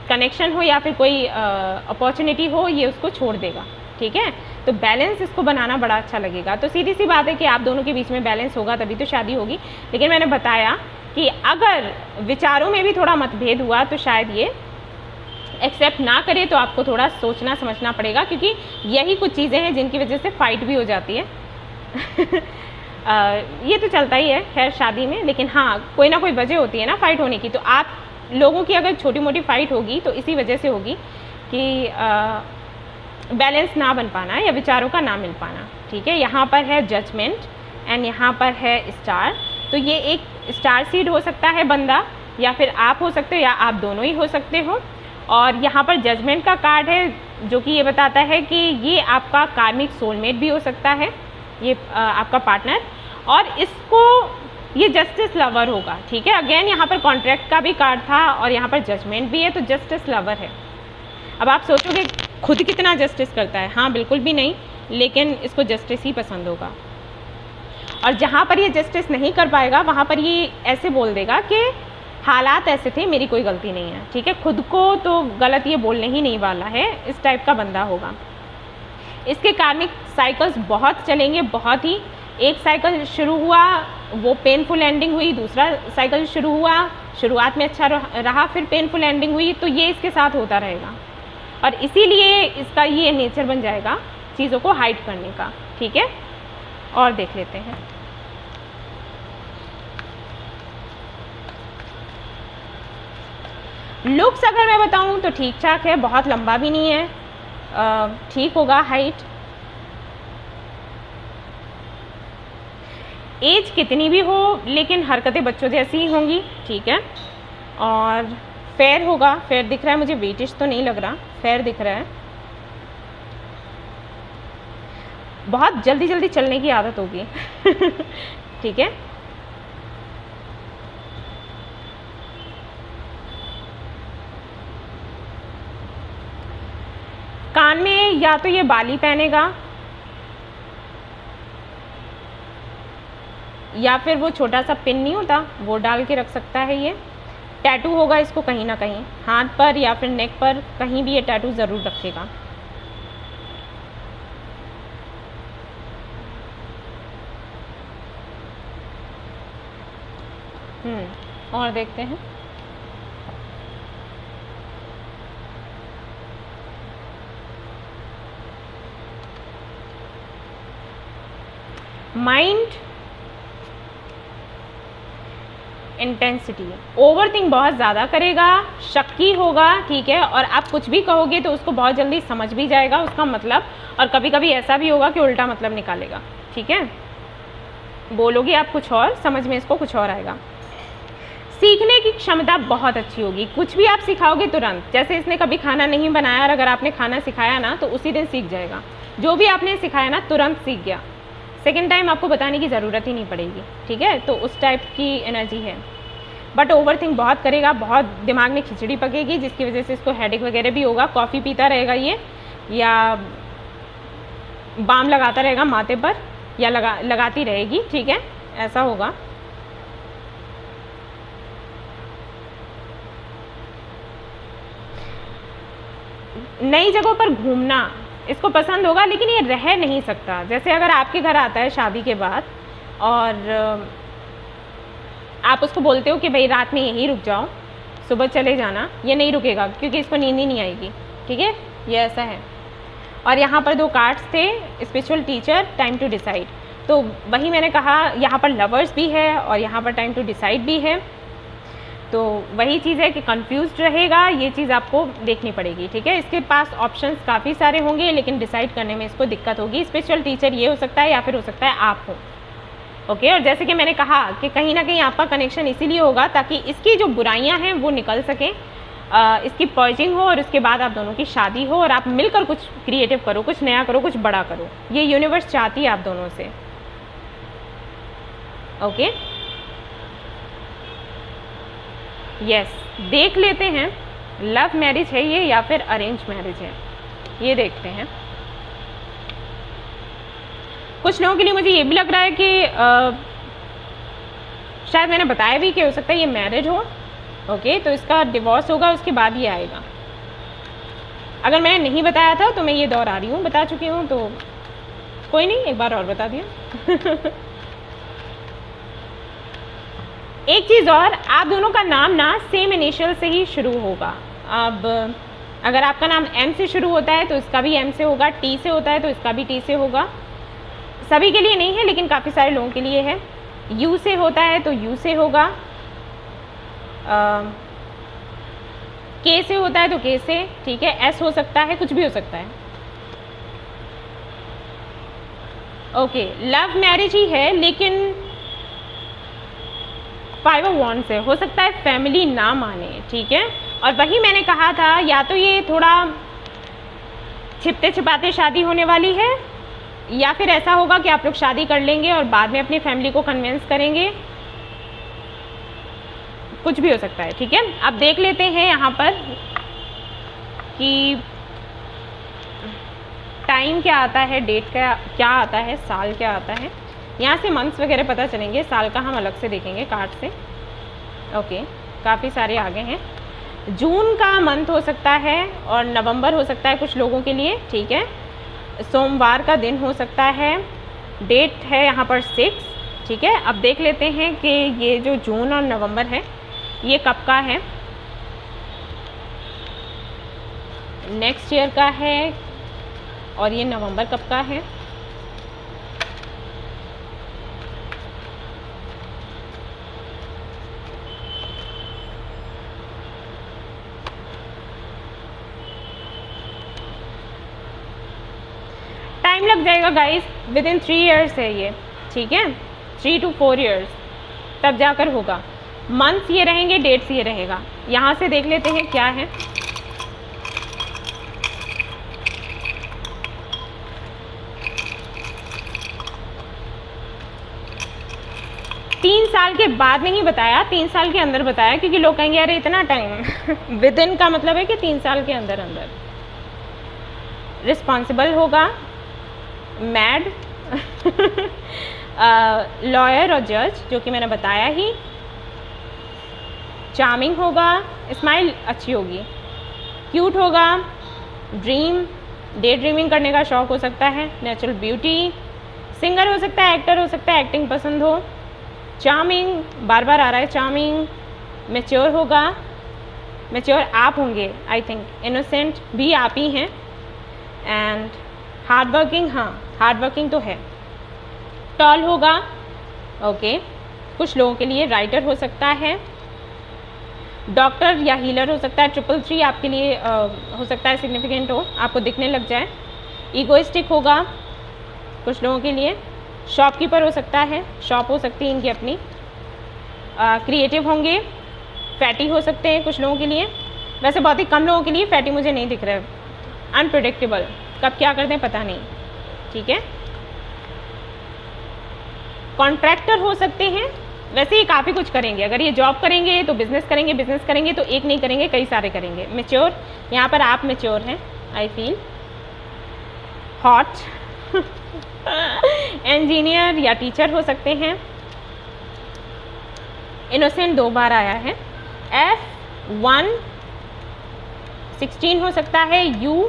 कनेक्शन हो या फिर कोई अपॉर्चुनिटी हो, ये उसको छोड़ देगा, ठीक है। तो बैलेंस इसको बनाना बड़ा अच्छा लगेगा। तो सीधी सी बात है कि आप दोनों के बीच में बैलेंस होगा तभी तो शादी होगी। लेकिन मैंने बताया कि अगर विचारों में भी थोड़ा मतभेद हुआ तो शायद ये एक्सेप्ट ना करे, तो आपको थोड़ा सोचना समझना पड़ेगा, क्योंकि यही कुछ चीज़ें हैं जिनकी वजह से फ़ाइट भी हो जाती है। ये तो चलता ही है खैर शादी में, लेकिन हाँ कोई ना कोई वजह होती है ना फ़ाइट होने की। तो आप लोगों की अगर छोटी मोटी फ़ाइट होगी तो इसी वजह से होगी कि बैलेंस ना बन पाना या विचारों का ना मिल पाना, ठीक है। यहाँ पर है जजमेंट एंड यहाँ पर है स्टार। तो ये एक स्टार सीड हो सकता है बंदा, या फिर आप हो सकते हो, या आप दोनों ही हो सकते हो। और यहाँ पर जजमेंट का कार्ड है जो कि ये बताता है कि ये आपका कार्मिक सोलमेट भी हो सकता है, ये आपका पार्टनर, और इसको ये जस्टिस लवर होगा, ठीक है। अगेन यहाँ पर कॉन्ट्रैक्ट का भी कार्ड था और यहाँ पर जजमेंट भी है, तो जस्टिस लवर है। अब आप सोचोगे खुद कितना जस्टिस करता है, हाँ बिल्कुल भी नहीं, लेकिन इसको जस्टिस ही पसंद होगा। और जहाँ पर ये जस्टिस नहीं कर पाएगा वहाँ पर ये ऐसे बोल देगा कि हालात ऐसे थे, मेरी कोई गलती नहीं है, ठीक है। खुद को तो गलत ये बोलने ही नहीं वाला है, इस टाइप का बंदा होगा। इसके कार्मिक साइकिल्स बहुत चलेंगे, बहुत ही। एक साइकिल शुरू हुआ वो पेनफुल एंडिंग हुई, दूसरा साइकिल शुरू हुआ, शुरुआत में अच्छा रहा, फिर पेनफुल एंडिंग हुई, तो ये इसके साथ होता रहेगा। और इसीलिए इसका ये नेचर बन जाएगा चीज़ों को हाइड करने का, ठीक है। और देख लेते हैं। लुक्स अगर मैं बताऊं तो ठीक ठाक है, बहुत लंबा भी नहीं है, ठीक होगा हाइट। एज कितनी भी हो लेकिन हरकतें बच्चों जैसी ही होंगी, ठीक है। और फेयर होगा, फेयर दिख रहा है मुझे, वेटिश तो नहीं लग रहा, फेयर दिख रहा है। बहुत जल्दी जल्दी चलने की आदत होगी ठीक है। कान में या तो ये बाली पहनेगा या फिर वो छोटा सा पिन नहीं होता वो डाल के रख सकता है। ये टैटू होगा इसको कहीं ना कहीं, हाथ पर या फिर नेक पर, कहीं भी ये टैटू ज़रूर रखेगा। और देखते हैं। माइंड इंटेंसिटी, ओवरथिंक बहुत ज़्यादा करेगा, शक्की होगा, ठीक है, और आप कुछ भी कहोगे तो उसको बहुत जल्दी समझ भी जाएगा उसका मतलब, और कभी कभी ऐसा भी होगा कि उल्टा मतलब निकालेगा, ठीक है। बोलोगे आप कुछ और, समझ में इसको कुछ और आएगा। सीखने की क्षमता बहुत अच्छी होगी, कुछ भी आप सिखाओगे तुरंत, जैसे इसने कभी खाना नहीं बनाया और अगर आपने खाना सिखाया ना तो उसी दिन सीख जाएगा। जो भी आपने सिखाया ना तुरंत सीख गया, सेकेंड टाइम आपको बताने की ज़रूरत ही नहीं पड़ेगी, ठीक है। तो उस टाइप की एनर्जी है। बट ओवरथिंक बहुत करेगा, बहुत दिमाग में खिचड़ी पकेगी, जिसकी वजह से इसको हेडेक वगैरह भी होगा। कॉफ़ी पीता रहेगा ये, या बाम लगाता रहेगा माथे पर, या लगाती रहेगी, ठीक है, ऐसा होगा। नई जगहों पर घूमना इसको पसंद होगा, लेकिन ये रह नहीं सकता। जैसे अगर आपके घर आता है शादी के बाद और आप उसको बोलते हो कि भाई रात में यहीं रुक जाओ, सुबह चले जाना, ये नहीं रुकेगा क्योंकि इसको नींद ही नहीं आएगी, ठीक है, ये ऐसा है। और यहाँ पर 2 कार्ड्स थे, spiritual teacher, time to decide. तो वही मैंने कहा, यहाँ पर लवर्स भी है और यहाँ पर टाइम टू डिसाइड भी है। तो वही चीज़ है कि कंफ्यूज्ड रहेगा, ये चीज़ आपको देखनी पड़ेगी, ठीक है। इसके पास ऑप्शंस काफ़ी सारे होंगे, लेकिन डिसाइड करने में इसको दिक्कत होगी। स्पिरिचुअल टीचर ये हो सकता है या फिर हो सकता है आप हो, ओके। और जैसे कि मैंने कहा कि कहीं ना कहीं आपका कनेक्शन इसीलिए होगा ताकि इसकी जो बुराइयां हैं वो निकल सकें, इसकी पर्जिंग हो और उसके बाद आप दोनों की शादी हो और आप मिलकर कुछ क्रिएटिव करो, कुछ नया करो, कुछ बड़ा करो। ये यूनिवर्स चाहती है आप दोनों से, ओके। यस, देख लेते हैं लव मैरिज है ये या फिर अरेंज मैरिज है, ये देखते हैं। कुछ लोगों के लिए मुझे ये भी लग रहा है कि शायद मैंने बताया भी कि हो सकता है ये मैरिज हो, ओके। तो इसका डिवोर्स होगा, उसके बाद ये आएगा। अगर मैंने नहीं बताया था तो मैं ये दोहरा रही हूँ, बता चुकी हूँ, तो कोई नहीं, एक बार और बता दिया। एक चीज़ और, आप दोनों का नाम ना सेम इनिशियल से ही शुरू होगा। अब अगर आपका नाम M से शुरू होता है तो इसका भी M से होगा, T से होता है तो इसका भी T से होगा। सभी के लिए नहीं है लेकिन काफ़ी सारे लोगों के लिए है। U से होता है तो U से होगा, K से होता है तो K से, ठीक है। S हो सकता है, कुछ भी हो सकता है, ओके। लव मैरिज ही है लेकिन 5 ऑफ वॉन्ड्स से हो सकता है फैमिली ना माने, ठीक है। और वही मैंने कहा था, या तो ये थोड़ा छिपते छिपाते शादी होने वाली है, या फिर ऐसा होगा कि आप लोग शादी कर लेंगे और बाद में अपनी फैमिली को कन्विंस करेंगे, कुछ भी हो सकता है, ठीक है। अब देख लेते हैं यहाँ पर कि टाइम क्या आता है, डेट क्या आता है, साल क्या आता है। यहाँ से मंथ्स वगैरह पता चलेंगे, साल का हम अलग से देखेंगे कार्ड से, ओके। काफ़ी सारे आगे हैं। जून का मंथ हो सकता है और नवंबर हो सकता है कुछ लोगों के लिए, ठीक है। सोमवार का दिन हो सकता है, डेट है यहाँ पर 6, ठीक है। अब देख लेते हैं कि ये जो जून और नवंबर है ये कब का है, नेक्स्ट ईयर का है, और ये नवंबर कब का है। टाइम लग जाएगा गाइस, विद इन 3 ईयर्स है ये, ठीक है, 3 to 4 ईयर्स तब जाकर होगा। मंथ्स ये रहेंगे, डेट्स ये रहेगा। यहाँ से देख लेते हैं क्या है। तीन साल के बाद नहीं बताया, 3 साल के अंदर बताया, क्योंकि लोग कहेंगे अरे इतना टाइम। विद इन का मतलब है कि 3 साल के अंदर अंदर, रिस्पॉन्सिबल होगा, मैड, लॉयर और जज जो कि मैंने बताया ही, चार्मिंग होगा, स्माइल अच्छी होगी, क्यूट होगा, ड्रीम, डे ड्रीमिंग करने का शौक़ हो सकता है, नेचुरल ब्यूटी, सिंगर हो सकता है, एक्टर हो सकता है, एक्टिंग पसंद हो, चार्मिंग, बार बार आ रहा है चार्मिंग, मैच्योर होगा, मैच्योर आप होंगे आई थिंक, इनोसेंट भी आप ही हैं, एंड हार्ड वर्किंग, हाँ हार्ड वर्किंग तो है, टॉल होगा, ओके, कुछ लोगों के लिए राइटर हो सकता है, डॉक्टर या हीलर हो सकता है, 333 आपके लिए हो सकता है सिग्निफिकेंट हो, आपको दिखने लग जाए, ईगोइस्टिक होगा कुछ लोगों के लिए, शॉपकीपर हो सकता है, शॉप हो सकती है इनकी अपनी, क्रिएटिव होंगे, फैटी हो सकते हैं कुछ लोगों के लिए, वैसे बहुत ही कम लोगों के लिए फैटी मुझे नहीं दिख रहा है, अनप्रेडिक्टेबल, कब क्या करते हैं पता नहीं, ठीक है, कॉन्ट्रैक्टर हो सकते हैं, वैसे ये काफ़ी कुछ करेंगे, अगर ये जॉब करेंगे तो बिजनेस करेंगे तो एक नहीं करेंगे कई सारे करेंगे, मैच्योर, यहाँ पर आप मैच्योर हैं आई फील, हॉट, इंजीनियर या टीचर हो सकते हैं, इनोसेंट 2 बार आया है, F1 16 हो सकता है, UYXWP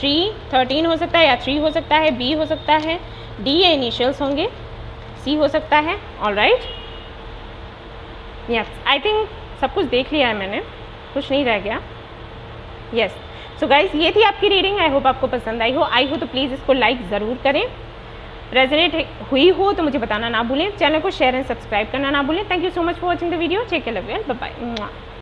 13 हो सकता है या 3 हो सकता है, B हो सकता है, D ये इनिशियल्स होंगे, C हो सकता है, ऑलराइट, यस आई थिंक सब कुछ देख लिया है मैंने, कुछ नहीं रह गया, यस। सो गाइस ये थी आपकी रीडिंग, आई होप आपको पसंद आई हो तो प्लीज़ इसको लाइक ज़रूर करें, रेजोनेट हुई हो तो मुझे बताना ना भूलें, चैनल को शेयर एंड सब्सक्राइब करना ना भूलें। Thank you so much for watching the video, take care, love you, bye bye.